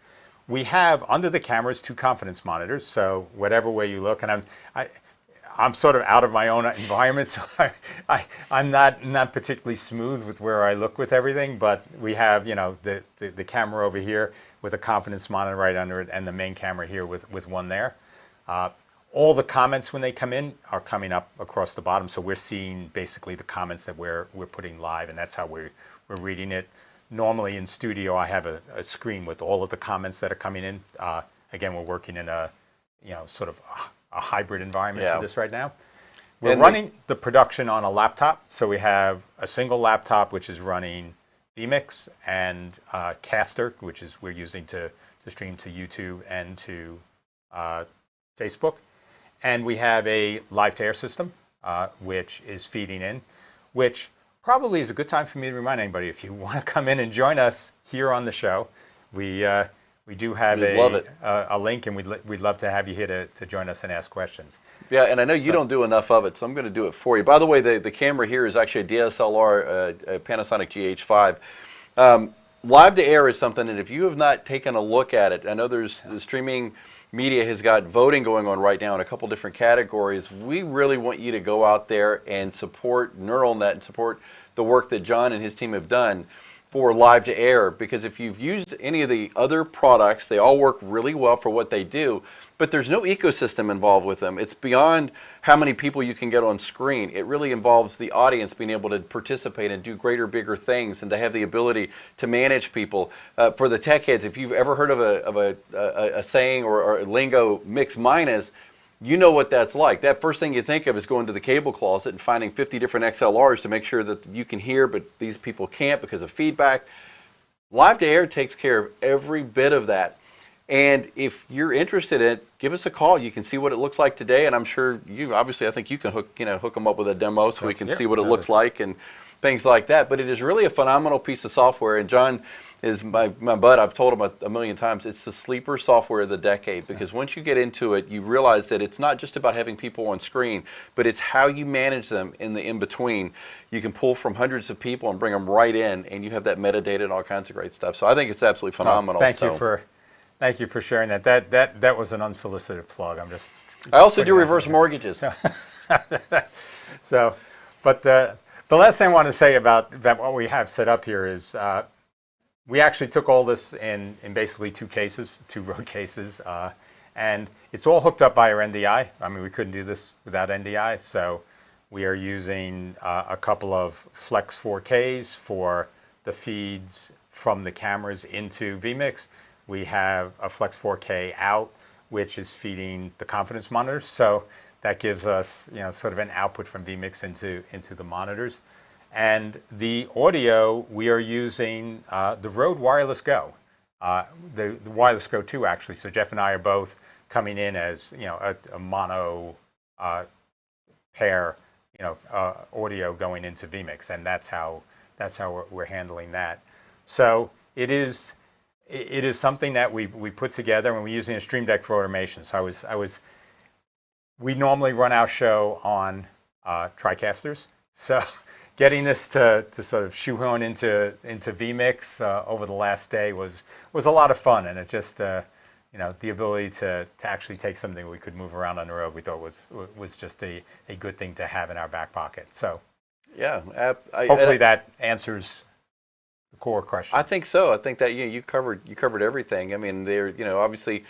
We have under the cameras 2 confidence monitors. So whatever way you look, and I'm sort of out of my own environment, so I'm not particularly smooth with where I look with everything. But we have, you know, the camera over here with a confidence monitor right under it, and the main camera here with one there. All the comments when they come in are coming up across the bottom, so we're seeing basically the comments that we're putting live, and that's how we're reading it. Normally in studio, I have a screen with all of the comments that are coming in. Again, we're working in a, you know, sort of a hybrid environment for this right now. We're running the production on a laptop, so we have a single laptop which is running vMix and Caster, which is we're using to stream to YouTube and to Facebook. And we have a live to air system which is feeding in, which probably is a good time for me to remind anybody, if you want to come in and join us here on the show, we do have a link, and we'd love to have you here to join us and ask questions. Yeah, and I know you don't do enough of it, so I'm going to do it for you. By the way, the camera here is actually a DSLR, a Panasonic GH5. Live to air is something that if you have not taken a look at it, I know the streaming media has got voting going on right now in a couple different categories. We really want you to go out there and support NeuralNet and support the work that John and his team have done for live to air, because if you've used any of the other products, they all work really well for what they do, but there's no ecosystem involved with them. It's beyond how many people you can get on screen. It really involves the audience being able to participate and do greater, bigger things, and to have the ability to manage people. For the tech heads, if you've ever heard of a saying or a lingo, mix minus, you know what that's like. That first thing you think of is going to the cable closet and finding 50 different XLRs to make sure that you can hear, but these people can't because of feedback. Live to air takes care of every bit of that. And if you're interested in it, give us a call. You can see what it looks like today, and I'm sure you, obviously, I think you can hook them up with a demo so we can see what it looks like and things like that. But it is really a phenomenal piece of software. And John is my bud. I've told him a million times, it's the sleeper software of the decade, because once you get into it, you realize that it's not just about having people on screen, but it's how you manage them in the in-between. You can pull from hundreds of people and bring them right in, and you have that metadata and all kinds of great stuff. So I think it's absolutely phenomenal. Thank you for sharing that. That was an unsolicited plug. I also do reverse mortgages. But the last thing I want to say about what we have set up here is we actually took all this in basically two road cases, and it's all hooked up via NDI. I mean, we couldn't do this without NDI, so we are using a couple of Flex 4Ks for the feeds from the cameras into vMix. We have a Flex 4K out, which is feeding the confidence monitors. So that gives us, sort of an output from vMix into the monitors. And the audio, we are using the Rode Wireless Go, the Wireless Go 2 actually. So Jeff and I are both coming in as a mono pair, audio going into vMix, and that's how we're handling that. So it is something that we put together, and we're using a Stream Deck for automation. So we normally run our show on TriCasters. So getting this to sort of shoehorn into vMix over the last day was a lot of fun, and it just the ability to actually take something we could move around on the road, we thought was just a good thing to have in our back pocket. So yeah, hopefully that answers the core question. I think so. I think that you covered everything. I mean, obviously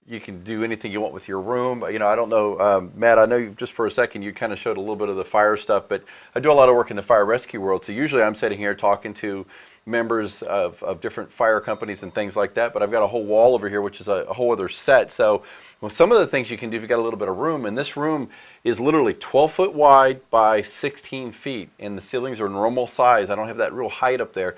you can do anything you want with your room. I don't know, Matt, I know just for a second you kind of showed a little bit of the fire stuff, but I do a lot of work in the fire rescue world. So usually I'm sitting here talking to members of different fire companies and things like that, but I've got a whole wall over here, which is a whole other set. So some of the things you can do if you've got a little bit of room, and this room is literally 12 foot wide by 16 feet, and the ceilings are normal size. I don't have that real height up there.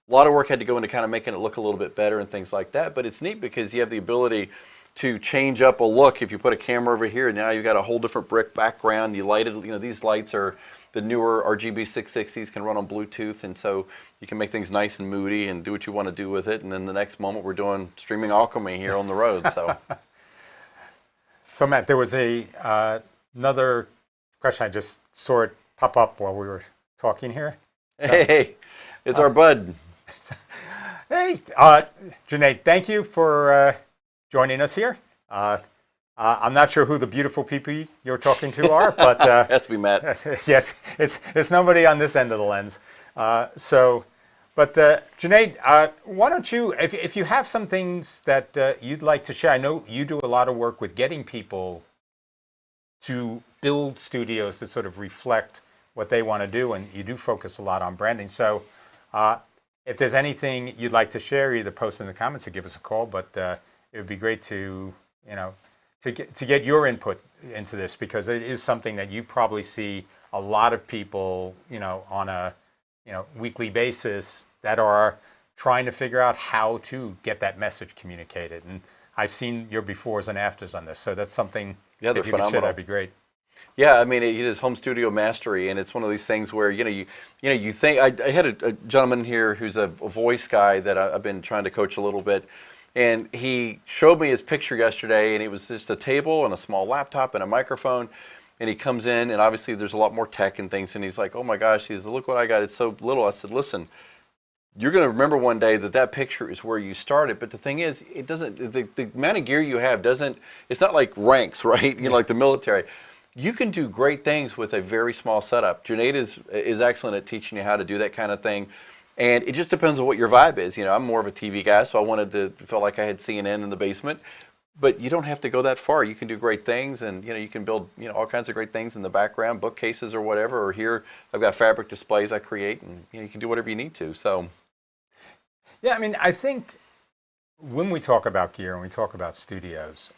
A lot of work had to go into kind of making it look a little bit better and things like that, but it's neat because you have the ability to change up a look. If you put a camera over here, now you've got a whole different brick background. You light it, these lights are the newer RGB 660s, can run on Bluetooth, and so you can make things nice and moody and do what you want to do with it. And then the next moment we're doing Streaming Alchemy here on the road. So Matt, there was another question. I just saw it pop up while we were talking here. Hey, it's our bud. Hey, Junaid, thank you for joining us here. I'm not sure who the beautiful people you're talking to are, but has to be Matt. Yeah, it's nobody on this end of the lens. But Junaid, why don't you, if you have some things that you'd like to share? I know you do a lot of work with getting people to build studios that sort of reflect what they want to do, and you do focus a lot on branding. So if there's anything you'd like to share, either post in the comments or give us a call. But it would be great to get your input into this, because it is something that you probably see a lot of people on a weekly basis that are trying to figure out how to get that message communicated. And I've seen your befores and afters on this, so that's something. Yeah, they're if you could share, that'd be great. Yeah, I mean, it is home studio mastery, and it's one of these things where you think. I had a gentleman here who's a voice guy that I've been trying to coach a little bit, and he showed me his picture yesterday, and it was just a table and a small laptop and a microphone, and he comes in, and obviously there's a lot more tech and things, and he's like, "Oh my gosh," he says, "Look what I got! It's so little." I said, "Listen, you're going to remember one day that picture is where you started, but the thing is, it doesn't. The amount of gear you have doesn't. It's not like ranks, right? Like the military." You can do great things with a very small setup. Junaid is excellent at teaching you how to do that kind of thing. And it just depends on what your vibe is. I'm more of a TV guy, so felt like I had CNN in the basement. But you don't have to go that far. You can do great things, and you can build all kinds of great things in the background, bookcases or whatever. Or here, I've got fabric displays I create, and you can do whatever you need to. So, yeah, I mean, I think when we talk about gear and we talk about studios,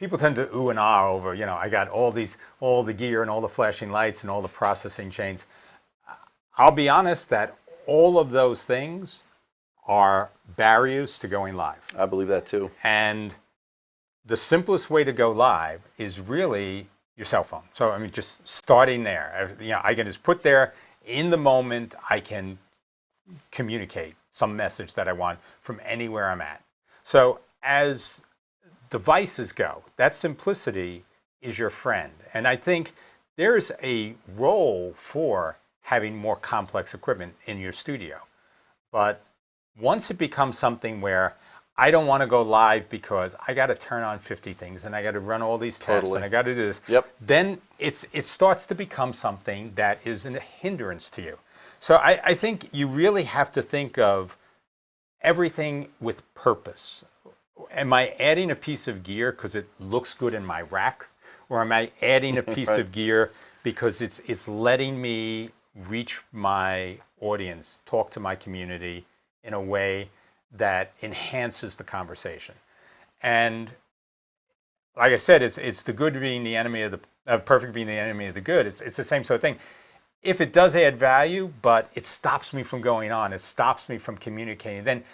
people tend to ooh and ah over, I got all the gear and all the flashing lights and all the processing chains. I'll be honest that all of those things are barriers to going live. I believe that too. And the simplest way to go live is really your cell phone. So I mean, just starting there. You know, I can just put there in the moment. I can communicate some message that I want from anywhere I'm at. So as devices go, that simplicity is your friend. And I think there's a role for having more complex equipment in your studio. But once it becomes something where I don't want to go live because I got to turn on 50 things and I got to run all these tests and I got to do this, then it starts to become something that is a hindrance to you. So I think you really have to think of everything with purpose. Am I adding a piece of gear because it looks good in my rack? Or am I adding a piece of gear because it's letting me reach my audience, talk to my community in a way that enhances the conversation? And like I said, it's the good being the enemy of the perfect being the enemy of the good. It's the same sort of thing. If it does add value, but it stops me from going on, it stops me from communicating, then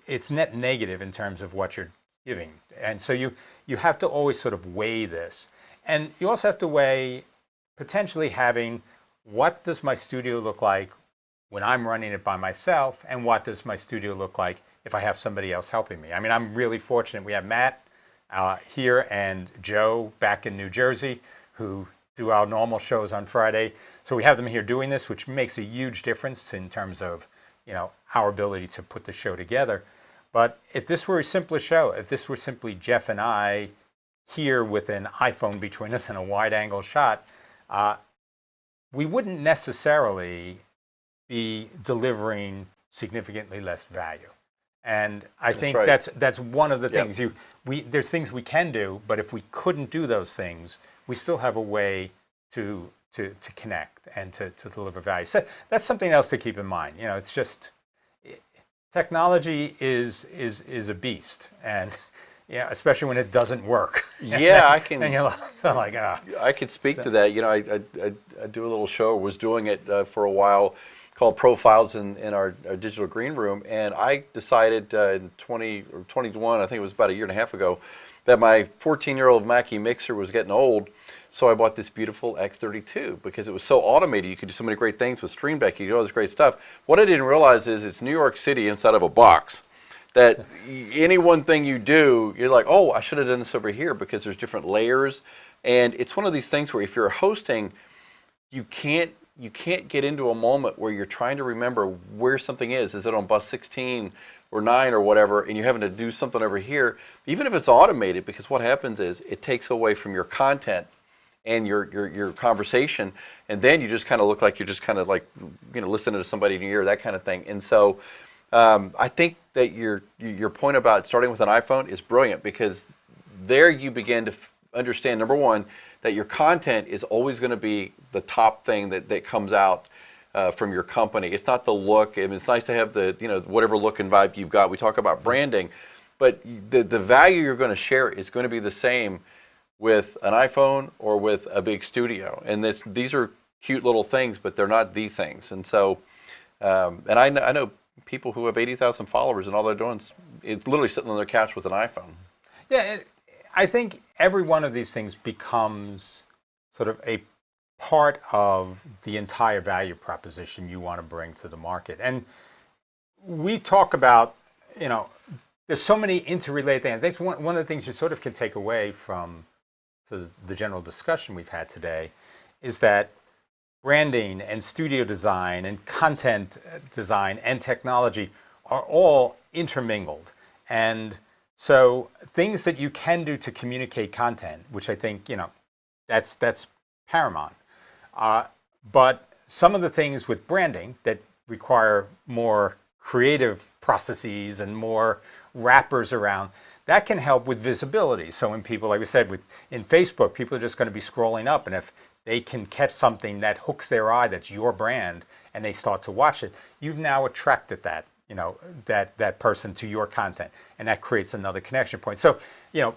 it's net negative in terms of what you're giving. And so you have to always sort of weigh this. And you also have to weigh potentially having, what does my studio look like when I'm running it by myself, and what does my studio look like if I have somebody else helping me? I mean, I'm really fortunate. We have Matt here and Joe back in New Jersey who do our normal shows on Friday. So we have them here doing this, which makes a huge difference in terms of, you know, our ability to put the show together. But if this were a simpler show, if this were simply Jeff and I here with an iPhone between us and a wide angle shot, we wouldn't necessarily be delivering significantly less value. And I think that's one of the things. There's things we can do, but if we couldn't do those things, we still have a way to connect and to deliver value. So that's something else to keep in mind. You know, it's just technology is a beast, and yeah, especially when it doesn't work. Yeah, I can. And you're so like, I could speak to that. You know, I do a little show. Was doing it for a while, called Profiles in our digital green room, and I decided in 2021, I think it was about a year and a half ago, that my 14-year-old Mackie mixer was getting old. So I bought this beautiful X32 because it was so automated. You could do so many great things with Stream Deck. You could do all this great stuff. What I didn't realize is it's New York City inside of a box. That any one thing you do, you're like, oh, I should have done this over here, because there's different layers. And it's one of these things where if you're hosting, you can't get into a moment where you're trying to remember where something is. Is it on bus 16 or 9 or whatever, and you're having to do something over here, even if it's automated, because what happens is it takes away from your content and your conversation, and then you just kind of look like you're just kind of like, you know, listening to somebody in your ear, that kind of thing. And so I think that your point about starting with an iPhone is brilliant, because there you begin to understand, number one, that your content is always going to be the top thing that comes out from your company. It's not the look. I mean, it's nice to have the, you know, whatever look and vibe you've got. We talk about branding, but the value you're going to share is going to be the same with an iPhone or with a big studio. And these are cute little things, but they're not the things. And so, and I know people who have 80,000 followers, and all they're doing is literally sitting on their couch with an iPhone. Yeah, I think every one of these things becomes sort of a part of the entire value proposition you want to bring to the market. And we talk about, you know, there's so many interrelated things. That's one of the things you sort of can take away from the general discussion we've had today, is that branding and studio design and content design and technology are all intermingled. And so things that you can do to communicate content, which I think, you know, that's paramount. But some of the things with branding that require more creative processes and more wrappers around, that can help with visibility. So when people, like we said, in Facebook, people are just going to be scrolling up, and if they can catch something that hooks their eye, that's your brand, and they start to watch it, you've now attracted that, you know, that person to your content, and that creates another connection point. So, you know,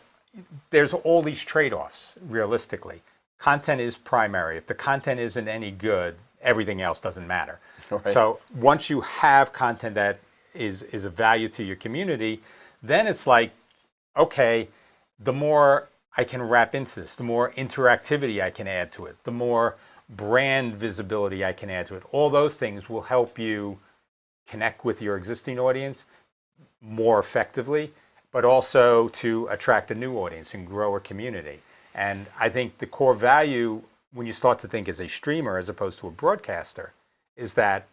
there's all these trade-offs realistically. Content is primary. If the content isn't any good everything else doesn't matter. Right. So once you have content that is of value to your community, then it's like, okay, the more I can wrap into this, the more interactivity I can add to it, the more brand visibility I can add to it. All those things will help you connect with your existing audience more effectively, but also to attract a new audience and grow a community. And I think the core value when you start to think as a streamer as opposed to a broadcaster is that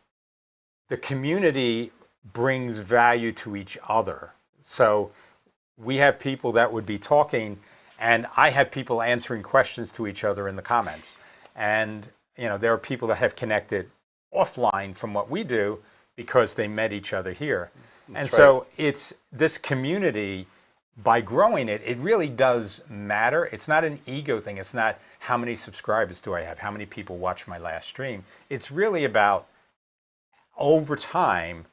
the community brings value to each other. So we have people that would be talking, and I have people answering questions to each other in the comments. And there are people that have connected offline from what we do because they met each other here. And so it's this community, by growing it, it really does matter. It's not an ego thing. It's not how many subscribers do I have, how many people watch my last stream. It's really about, over time,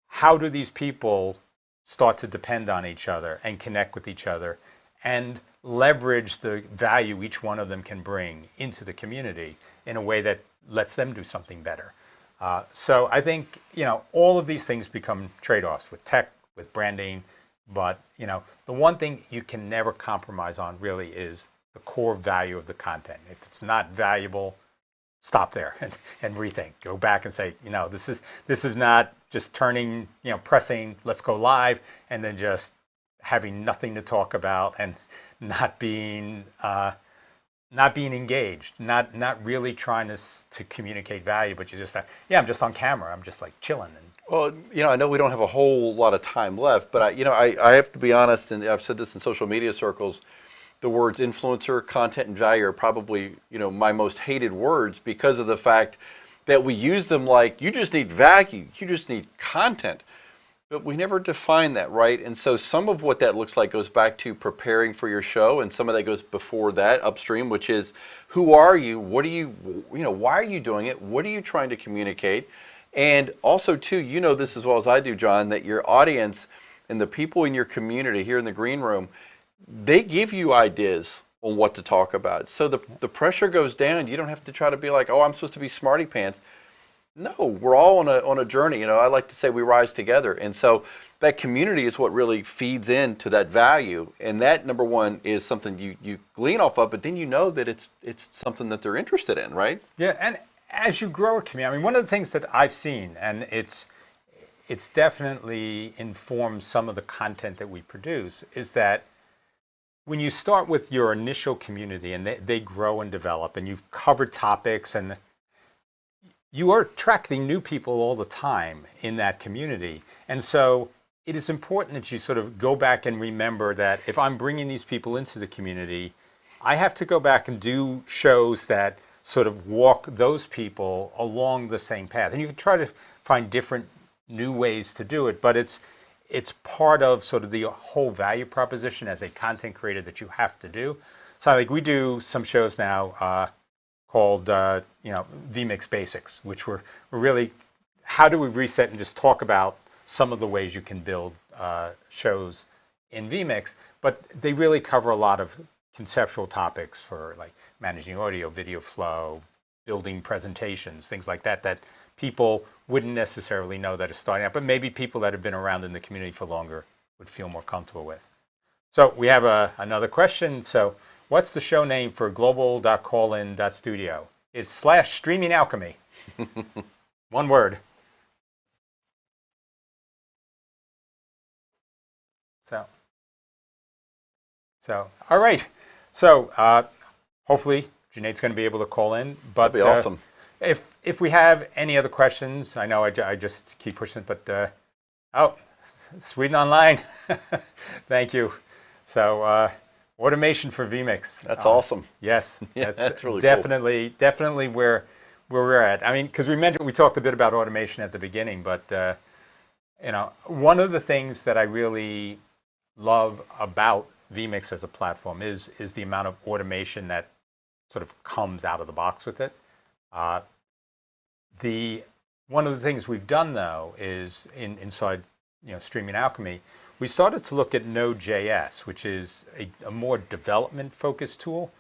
how do these people start to depend on each other and connect with each other and leverage the value each one of them can bring into the community in a way that lets them do something better. So I think, all of these things become trade-offs with tech, with branding, but, the one thing you can never compromise on really is the core value of the content. If it's not valuable, stop there and rethink. Go back and say, this is not just turning, pressing, let's go live, and then just having nothing to talk about and not being engaged, not really trying to communicate value, but you just say, I'm just on camera, I'm just like chilling. Well, I know we don't have a whole lot of time left, but I have to be honest, and I've said this in social media circles, the words influencer, content, and value are probably, my most hated words because of the fact that we use them like, you just need value, you just need content. But we never define that, right? And so some of what that looks like goes back to preparing for your show, and some of that goes before that, upstream, which is, who are you? What are you, why are you doing it? What are you trying to communicate? And also, too, you know this as well as I do, John, that your audience and the people in your community here in the green room, they give you ideas on what to talk about. So the pressure goes down. You don't have to try to be like, oh, I'm supposed to be smarty pants. No, we're all on a journey. I like to say we rise together. And so that community is what really feeds into that value. And that, number one, is something you glean off of, but then that it's something that they're interested in, right? Yeah, and as you grow a community, one of the things that I've seen, and it's definitely informed some of the content that we produce, is that when you start with your initial community and they grow and develop, and you've covered topics, and you are attracting new people all the time in that community. And so it is important that you sort of go back and remember that if I'm bringing these people into the community, I have to go back and do shows that sort of walk those people along the same path. And you can try to find different new ways to do it, but it's part of sort of the whole value proposition as a content creator that you have to do. So like we do some shows now called vMix Basics, which we're really, how do we reset and just talk about some of the ways you can build shows in vMix, but they really cover a lot of conceptual topics for like managing audio, video flow, building presentations, things like that, that people wouldn't necessarily know that are starting out, but maybe people that have been around in the community for longer would feel more comfortable with. So we have another question. So what's the show name for global.callin.studio? It's /Streaming Alchemy. One word. So all right. So hopefully Junaid's going to be able to call in. But that'd be awesome. If we have any other questions, I know I just keep pushing it, but Sweden Online, than't you. So automation for vMix. That's awesome. Yes, yeah, that's really definitely where we're at. I mean, because we talked a bit about automation at the beginning, but one of the things that I really love about vMix as a platform is the amount of automation that sort of comes out of the box with it. One of the things we've done though is inside Streaming Alchemy, we started to look at Node.js, which is a more development focused tool,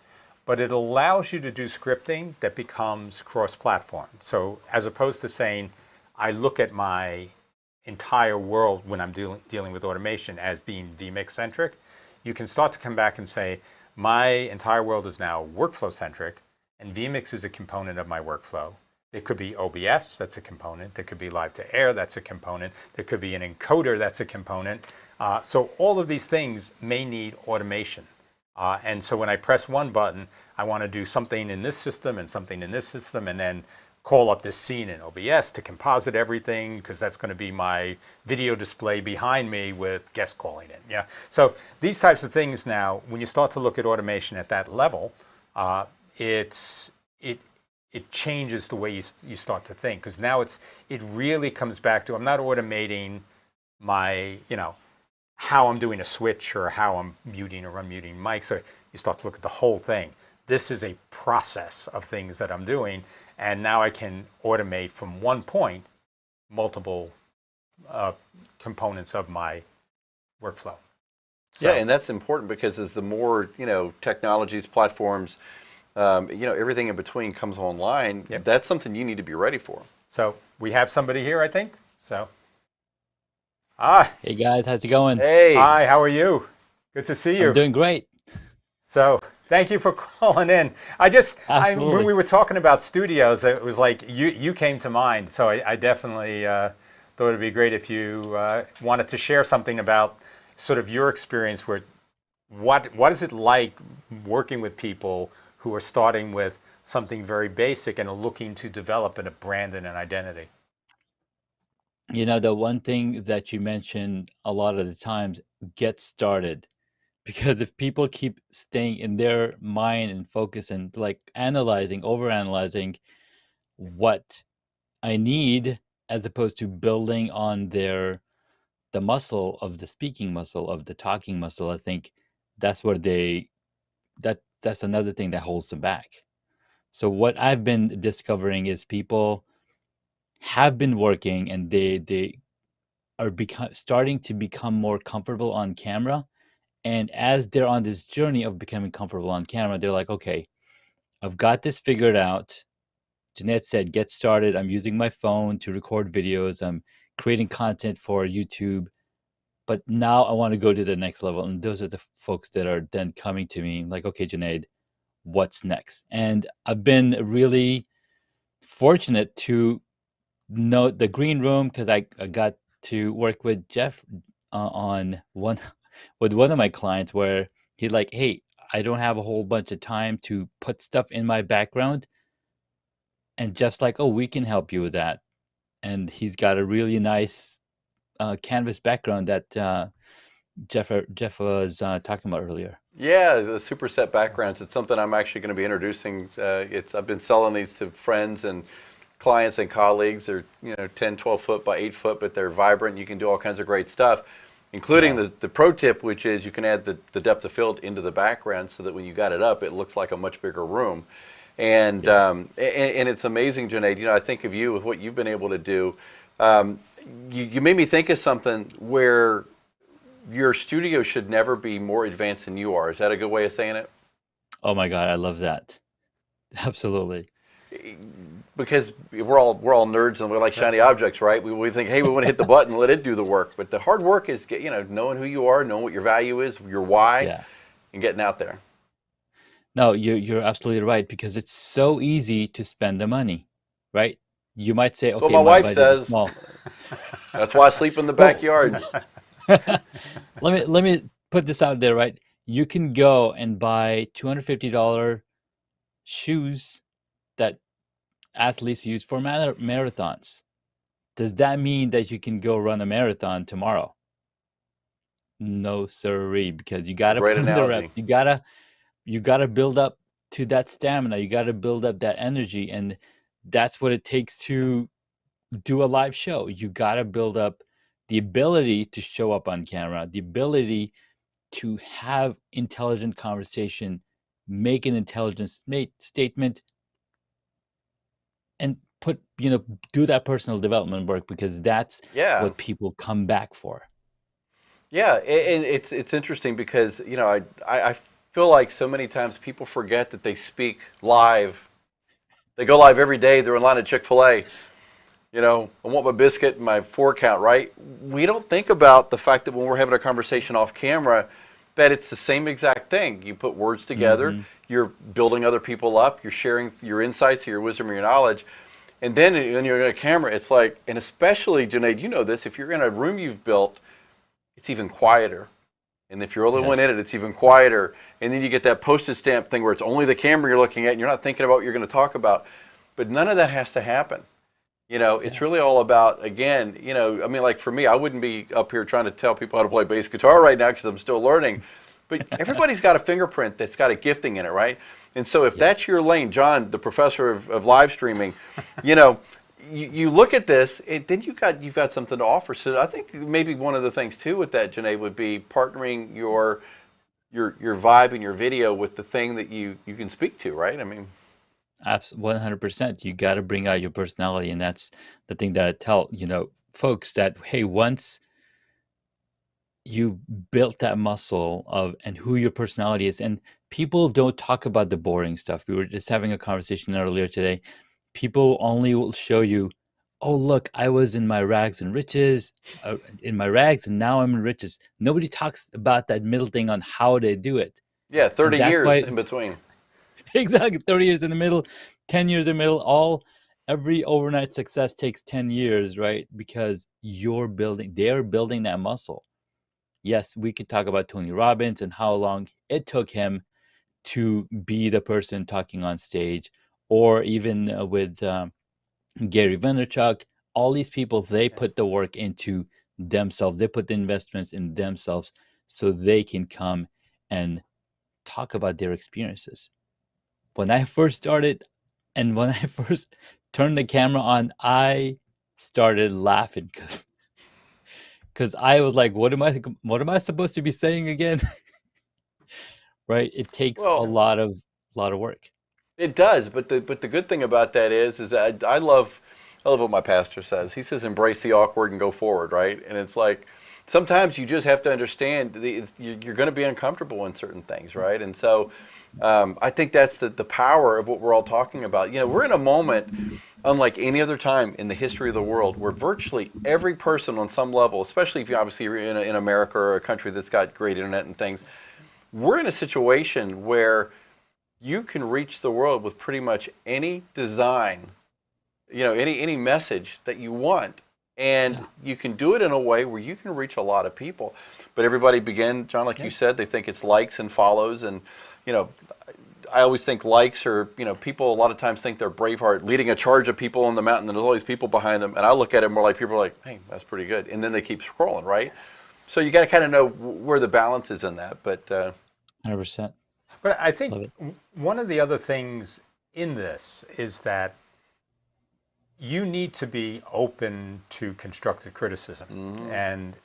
but it allows you to do scripting that becomes cross-platform. So as opposed to saying, I look at my entire world when I'm dealing with automation as being vMix-centric, you can start to come back and say, my entire world is now workflow-centric, and vMix is a component of my workflow. It could be OBS, that's a component. There could be live to air, that's a component. There could be an encoder, that's a component. So all of these things may need automation. And so when I press one button, I want to do something in this system and something in this system, and then call up this scene in OBS to composite everything, because that's going to be my video display behind me with guest calling in. Yeah. So these types of things now, when you start to look at automation at that level, it changes the way you start to think, because now it really comes back to, I'm not automating my, how I'm doing a switch or how I'm muting or unmuting mics. So you start to look at the whole thing. This is a process of things that I'm doing, and now I can automate from one point multiple components of my workflow. So, yeah, and that's important, because as the more technologies, platforms, everything in between comes online, Yep. That's something you need to be ready for. So we have somebody here, I think. So, Hey guys, how's it going? Hey, hi, how are you? Good to see you. I'm doing great. So thank you for calling in. When Absolutely. we were talking about studios, it was like you came to mind. So I definitely thought it'd be great if you wanted to share something about sort of your experience with what is it like working with people who are starting with something very basic and are looking to develop a brand and an identity. The one thing that you mentioned a lot of the times, get started. Because if people keep staying in their mind and focus and like overanalyzing what I need, as opposed to building on the muscle of the speaking muscle, of the talking muscle, I think that's where that's another thing that holds them back. So what I've been discovering is people have been working and they are starting to become more comfortable on camera. And as they're on this journey of becoming comfortable on camera, they're like, okay, I've got this figured out. Jeanette said, get started. I'm using my phone to record videos. I'm creating content for YouTube. But now I want to go to the next level. And those are the folks that are then coming to me like, okay, Jeanette, what's next? And I've been really fortunate to know the green room, because I got to work with Jeff on one of my clients, where he's like, hey, I don't have a whole bunch of time to put stuff in my background. And Jeff's like, oh, we can help you with that. And he's got a really nice canvas background that Jeff was talking about earlier. yeah, the superset backgrounds. It's something I'm actually going to be introducing. I've been selling these to friends and clients and colleagues. They're 10, 12 foot by 8 foot, but they're vibrant. You can do all kinds of great stuff, including the pro tip, which is you can add the depth of field into the background so that when you got it up, it looks like a much bigger room. And and it's amazing, Junaid. I think of you with what you've been able to do. You made me think of something where your studio should never be more advanced than you are. Is that a good way of saying it? Oh my God, I love that. Absolutely. Because we're all nerds and we like shiny objects, right? We think, hey, we want to hit the button, let it do the work. But the hard work is knowing who you are, knowing what your value is, your why, and getting out there. No, you're absolutely right, because it's so easy to spend the money, right? You might say, okay, my wife budget says. is small. That's why I sleep in the backyard. Let me put this out there, right? You can go and buy $250 shoes that athletes use for marathons. Does that mean that you can go run a marathon tomorrow? No, sirree, because you got to put in the reps. You gotta build up to that stamina. You got to build up that energy, and that's what it takes to do a live show. You got to build up the ability to show up on camera, the ability to have intelligent conversation, make an intelligent statement, and do that personal development work, because that's what people come back for. Yeah, and it's interesting because I feel like so many times people forget that they speak live. They go live every day. They're in line at Chick-fil-A. You know, I want my biscuit and my 4 count, right? We don't think about the fact that when we're having a conversation off camera, that it's the same exact thing. You put words together, you're building other people up, you're sharing your insights, your wisdom, or your knowledge. And then when you're in a camera, it's like, and especially, Junaid, you know this, if you're in a room you've built, it's even quieter. And if you're the only one in it, it's even quieter. And then you get that postage stamp thing where it's only the camera you're looking at and you're not thinking about what you're going to talk about. But none of that has to happen. You know, it's really all about, again, you know, I mean, like for me, I wouldn't be up here trying to tell people how to play bass guitar right now because I'm still learning. But everybody's got a fingerprint that's got a gifting in it, right? And so if that's your lane, John, the professor of live streaming, you know, you look at this, then you've got something to offer. So I think maybe one of the things too with that, Junaid, would be partnering your vibe and your video with the thing that you can speak to, right? I mean, 100%. You got to bring out your personality, and that's the thing that I tell, you know, folks that, hey, once you built that muscle of and who your personality is, and people don't talk about the boring stuff. We were just having a conversation earlier today. People only will show you, oh, look, I was in my rags and riches, in my rags, and now I'm in riches. Nobody talks about that middle thing on how they do it. Yeah, 30 that's years why, in between. Exactly, 30 years in the middle, 10 years in the middle. Every overnight success takes 10 years, right? Because they're building that muscle. Yes, we could talk about Tony Robbins and how long it took him to be the person talking on stage, or even with Gary Vaynerchuk. All these people, they put the work into themselves. They put the investments in themselves so they can come and talk about their experiences. When I first started and when I first turned the camera on, I started laughing because I was like, what am I supposed to be saying again? Right? It takes a Well, lot of work. it does, but the good thing about that is that I love what my pastor says. He says embrace the awkward and go forward, right? And it's like sometimes you just have to understand you're going to be uncomfortable in certain things, right? And so I think that's the power of what we're all talking about. You know, we're in a moment unlike any other time in the history of the world where virtually every person on some level, especially if you obviously are in America or a country that's got great internet and things, we're in a situation where you can reach the world with pretty much any design, you know, any message that you want. And you can do it in a way where you can reach a lot of people. But everybody begin, John, like you said, they think it's likes and follows. And, you know, I always think likes are, you know, people a lot of times think they're Braveheart, leading a charge of people on the mountain, and there's all these people behind them. And I look at it more like people are like, hey, that's pretty good. And then they keep scrolling, right? So you got to kind of know where the balance is in that. But 100%. But I think one of the other things in this is that you need to be open to constructive criticism. And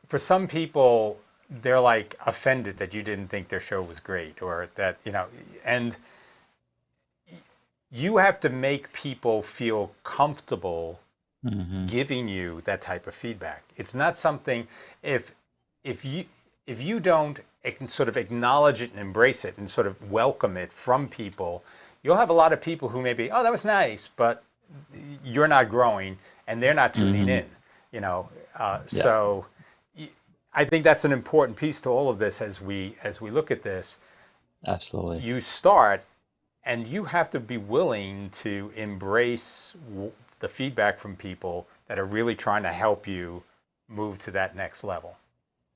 for some people, they're like offended that you didn't think their show was great, or that, you know, and you have to make people feel comfortable giving you that type of feedback. It's not something, if you don't sort of acknowledge it and embrace it and sort of welcome it from people, you'll have a lot of people who may be, oh, that was nice, but you're not growing and they're not tuning in, you know. So I think that's an important piece to all of this as we look at this. Absolutely. You start, and you have to be willing to embrace the feedback from people that are really trying to help you move to that next level.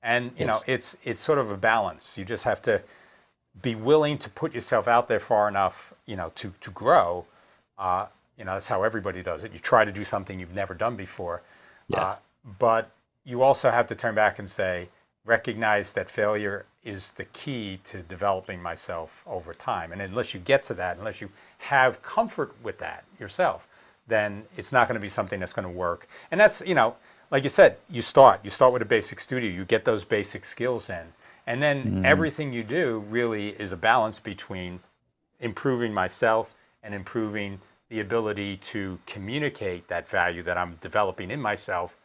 And you know, it's sort of a balance. You just have to be willing to put yourself out there far enough, you know, to grow. You know, that's how everybody does it. You try to do something you've never done before. But you also have to turn back and say, recognize that failure is the key to developing myself over time. And unless you get to that, unless you have comfort with that yourself, then it's not going to be something that's going to work. And that's, you know, like you said, you start with a basic studio, you get those basic skills in. And then everything you do really is a balance between improving myself and improving the ability to communicate that value that I'm developing in myself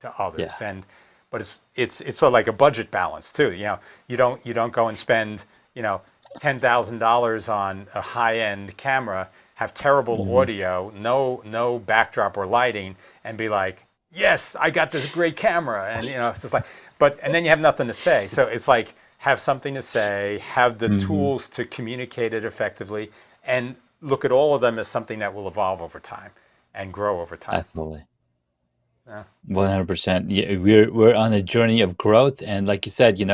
to others. And but it's sort of like a budget balance too. You don't go and spend $10,000 on a high-end camera, have terrible audio, no backdrop or lighting, and be like, yes, I got this great camera, and it's just like, and then you have nothing to say. So it's like, have something to say, have the tools to communicate it effectively, and look at all of them as something that will evolve over time and grow over time. Absolutely. 100%. Yeah, we're on a journey of growth, and like you said, you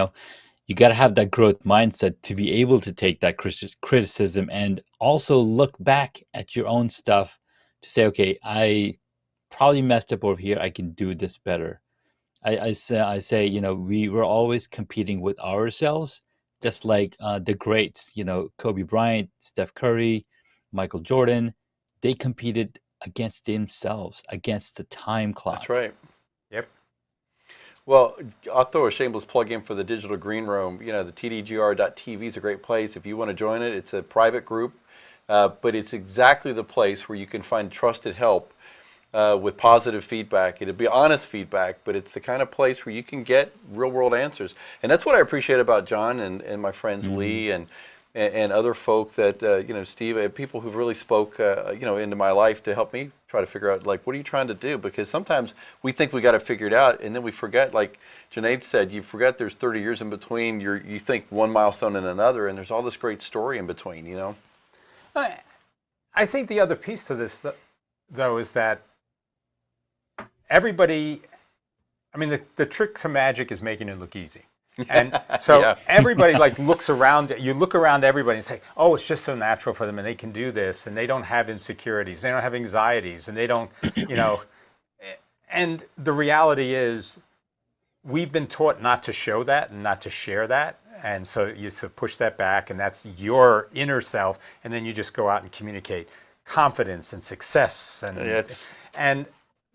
got to have that growth mindset to be able to take that criticism and also look back at your own stuff to say, okay, I probably messed up over here. I can do this better. I say, we were always competing with ourselves, just like the greats, Kobe Bryant, Steph Curry, Michael Jordan. They competed against themselves, against the time clock. That's right. Yep. Well, I'll throw a shameless plug in for the Digital Green Room. The tdgr.tv is a great place. If you want to join it, it's a private group, but it's exactly the place where you can find trusted help with positive feedback. It'll be honest feedback, but it's the kind of place where you can get real-world answers. And that's what I appreciate about John and my friends Lee and other folk that, Steve, people who've really spoke, into my life to help me try to figure out, like, what are you trying to do? Because sometimes we think we got to figure it out, and then we forget, like Junaid said, you forget there's 30 years in between. You think one milestone and another, and there's all this great story in between, I think the other piece to this, though, is that everybody, the trick to magic is making it look easy. And so everybody looks around, you look around everybody and say, oh, it's just so natural for them and they can do this and they don't have insecurities, they don't have anxieties, and they don't, and the reality is we've been taught not to show that and not to share that. And so you push that back, and that's your inner self. And then you just go out and communicate confidence and success. And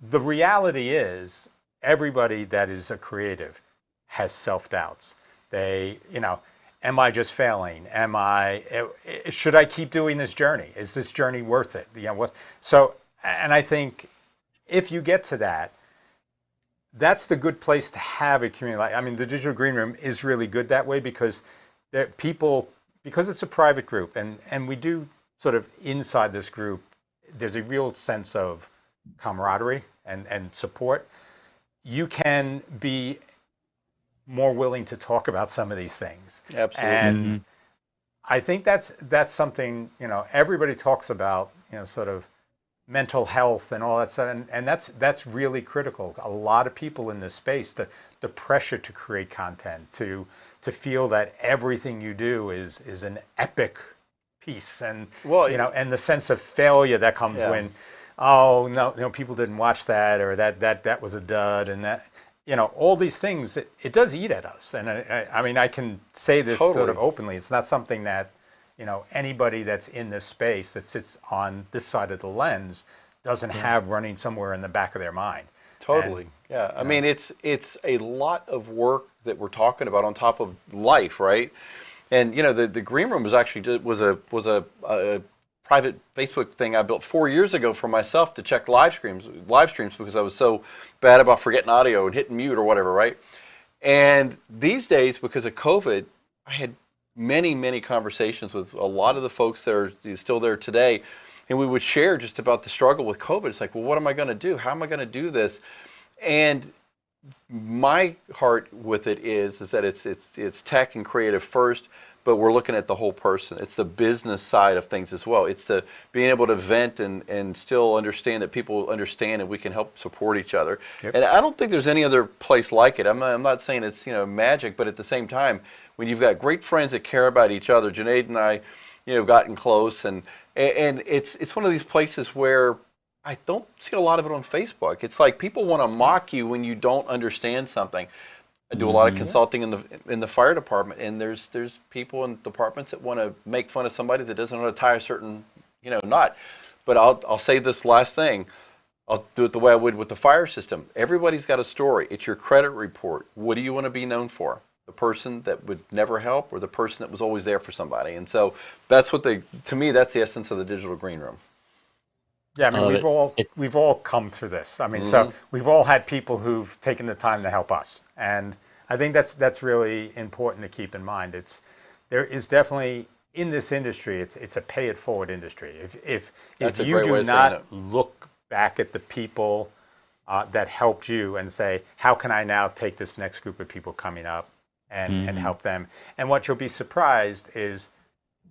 the reality is everybody that is a creative has self-doubts. They, am I just failing? Should I keep doing this journey? Is this journey worth it? And I think if you get to that, that's the good place to have a community. The Digital Green Room is really good that way because because it's a private group, and we do sort of inside this group, there's a real sense of camaraderie and support. You can be more willing to talk about some of these things. Absolutely. And I think that's something, everybody talks about, sort of mental health and all that stuff, and that's really critical. A lot of people in this space, the pressure to create content, to feel that everything you do is an epic piece, and and the sense of failure that comes when, oh no, people didn't watch that, or that was a dud, and that, all these things, it does eat at us. And I can say this sort of openly. It's not something that, anybody that's in this space that sits on this side of the lens doesn't have running somewhere in the back of their mind. Totally. It's a lot of work that we're talking about on top of life, right? And the Green Room was actually was a private Facebook thing I built 4 years ago for myself to check live streams because I was so bad about forgetting audio and hitting mute or whatever, right? And these days, because of COVID, I had many conversations with a lot of the folks that are still there today, and we would share just about the struggle with COVID. It's like, well, what am I going to do? How am I going to do this? And my heart with it is that it's tech and creative first, but we're looking at the whole person. It's the business side of things as well. It's the being able to vent and still understand that people understand and we can help support each other. Yep. And I don't think there's any other place like it. I'm not saying it's magic, but at the same time, when you've got great friends that care about each other, Junaid and I, gotten close, and it's one of these places where I don't see a lot of it on Facebook. It's like people want to mock you when you don't understand something. I do a lot of consulting in the fire department, and there's people in departments that want to make fun of somebody that doesn't know how to tie a certain knot. But I'll say this last thing. I'll do it the way I would with the fire system. Everybody's got a story. It's your credit report. What do you want to be known for? The person that would never help, or the person that was always there for somebody? And so that's to me, that's the essence of the Digital Green Room. Yeah, I mean, love it. we've all come through this. I mean, so we've all had people who've taken the time to help us, and I think that's really important to keep in mind. There is definitely in this industry, it's a pay it forward industry. If That's a you great way do of saying it. not look back at the people that helped you and say, how can I now take this next group of people coming up and help them? And what you'll be surprised is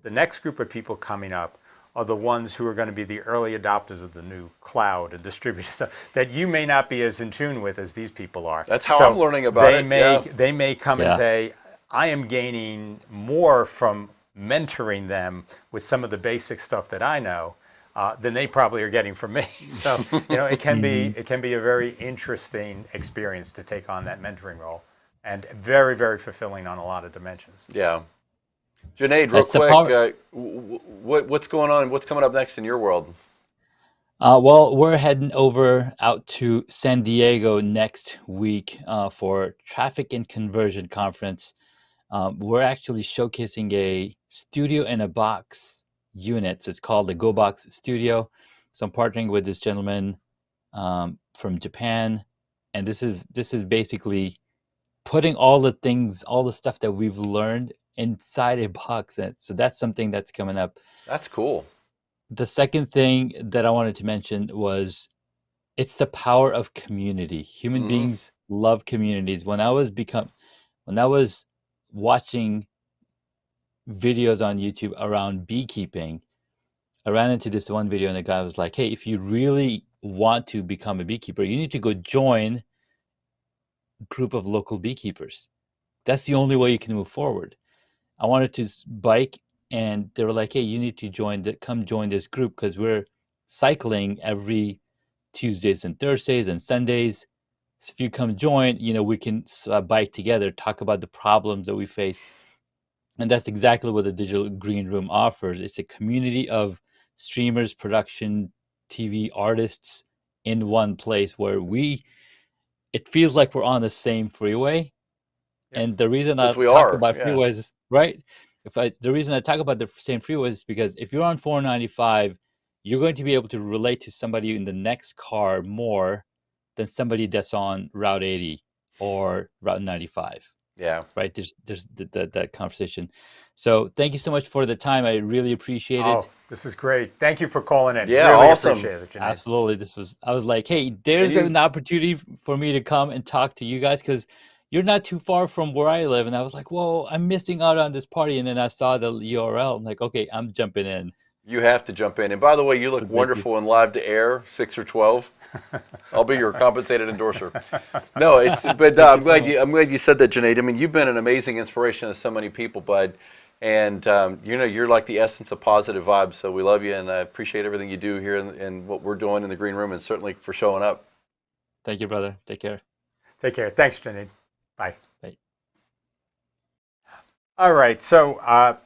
the next group of people coming up are the ones who are going to be the early adopters of the new cloud and distributed stuff that you may not be as in tune with as these people are. That's how I'm learning about it. They may come and Yeah. say, I am gaining more from mentoring them with some of the basic stuff that I know than they probably are getting from me. So it can be a very interesting experience to take on that mentoring role, and very, very fulfilling on a lot of dimensions. Yeah. Junaid, real That's the quick, power. what's going on? What's coming up next in your world? Well, we're heading out to San Diego next week for Traffic and Conversion Conference. We're actually showcasing a studio in a box unit. So it's called the GoBox Studio. So I'm partnering with this gentleman from Japan, and this is basically putting all the stuff that we've learned inside a box. And so that's something that's coming up. That's cool. The second thing that I wanted to mention was it's the power of community. Human beings love communities. When I was watching videos on YouTube around beekeeping, I ran into this one video and the guy was like, hey, if you really want to become a beekeeper, you need to go join a group of local beekeepers. That's the only way you can move forward. I wanted to bike, and they were like, hey, you need to come join this group because we're cycling every Tuesdays and Thursdays and Sundays. So if you come join, we can bike together, talk about the problems that we face. And that's exactly what the Digital Green Room offers. It's a community of streamers, production, TV artists in one place where it feels like we're on the same freeway. And the reason I Because we talk are, about yeah. freeways is, right? The reason I talk about the same freeways is because if you're on 495, you're going to be able to relate to somebody in the next car more than somebody that's on Route 80 or Route 95. Yeah. Right? There's that conversation. So thank you so much for the time. I really appreciate it. Oh, this is great. Thank you for calling in. Yeah, really awesome. appreciate it, Junaid. Absolutely. I was like, hey, there's an opportunity for me to come and talk to you guys because you're not too far from where I live. And I was like, whoa, I'm missing out on this party. And then I saw the URL. I'm like, okay, I'm jumping in. You have to jump in. And by the way, you look wonderful in live to air, 6 or 12. I'll be your compensated endorser. No, but I'm glad you said that, Junaid. I mean, you've been an amazing inspiration to so many people, bud. And you're like the essence of positive vibes. So we love you, and I appreciate everything you do here and what we're doing in the green room, and certainly for showing up. Thank you, brother. Take care. Take care. Thanks, Junaid. Bye. Bye. All right. So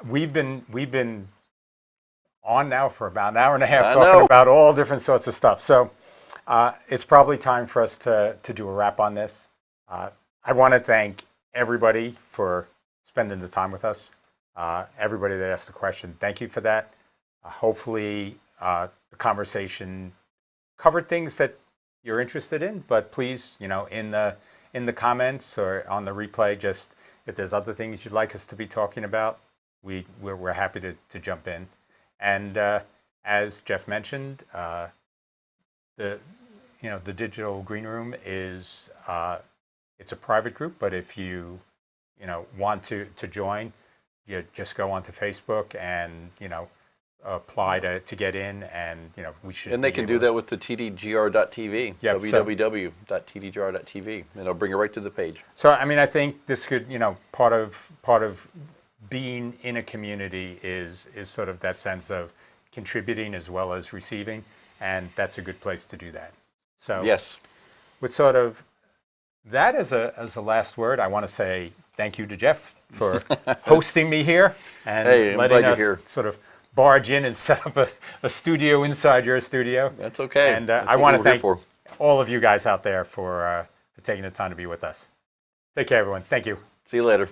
we've been on now for about an hour and a half talking about all different sorts of stuff. So it's probably time for us to do a wrap on this. I want to thank everybody for spending the time with us. Everybody that asked a question, thank you for that. Hopefully the conversation covered things that you're interested in, but please, in the comments or on the replay, just if there's other things you'd like us to be talking about, we're happy to jump in. And as Jeff mentioned, the Digital Green Room is it's a private group, but if you want to join, you just go onto Facebook and apply to get in, and we should. And they can do that with the tdgr.tv, yep, www.tdgr.tv, and it'll bring it right to the page. So I mean, I think this could, part of being in a community is sort of that sense of contributing as well as receiving, and that's a good place to do that. So yes, with sort of that as a last word, I want to say thank you to Jeff for hosting me here and letting us sort of barge in and set up a studio inside your studio. That's okay. And I want to thank all of you guys out there for taking the time to be with us. Take care, everyone. Thank you. See you later.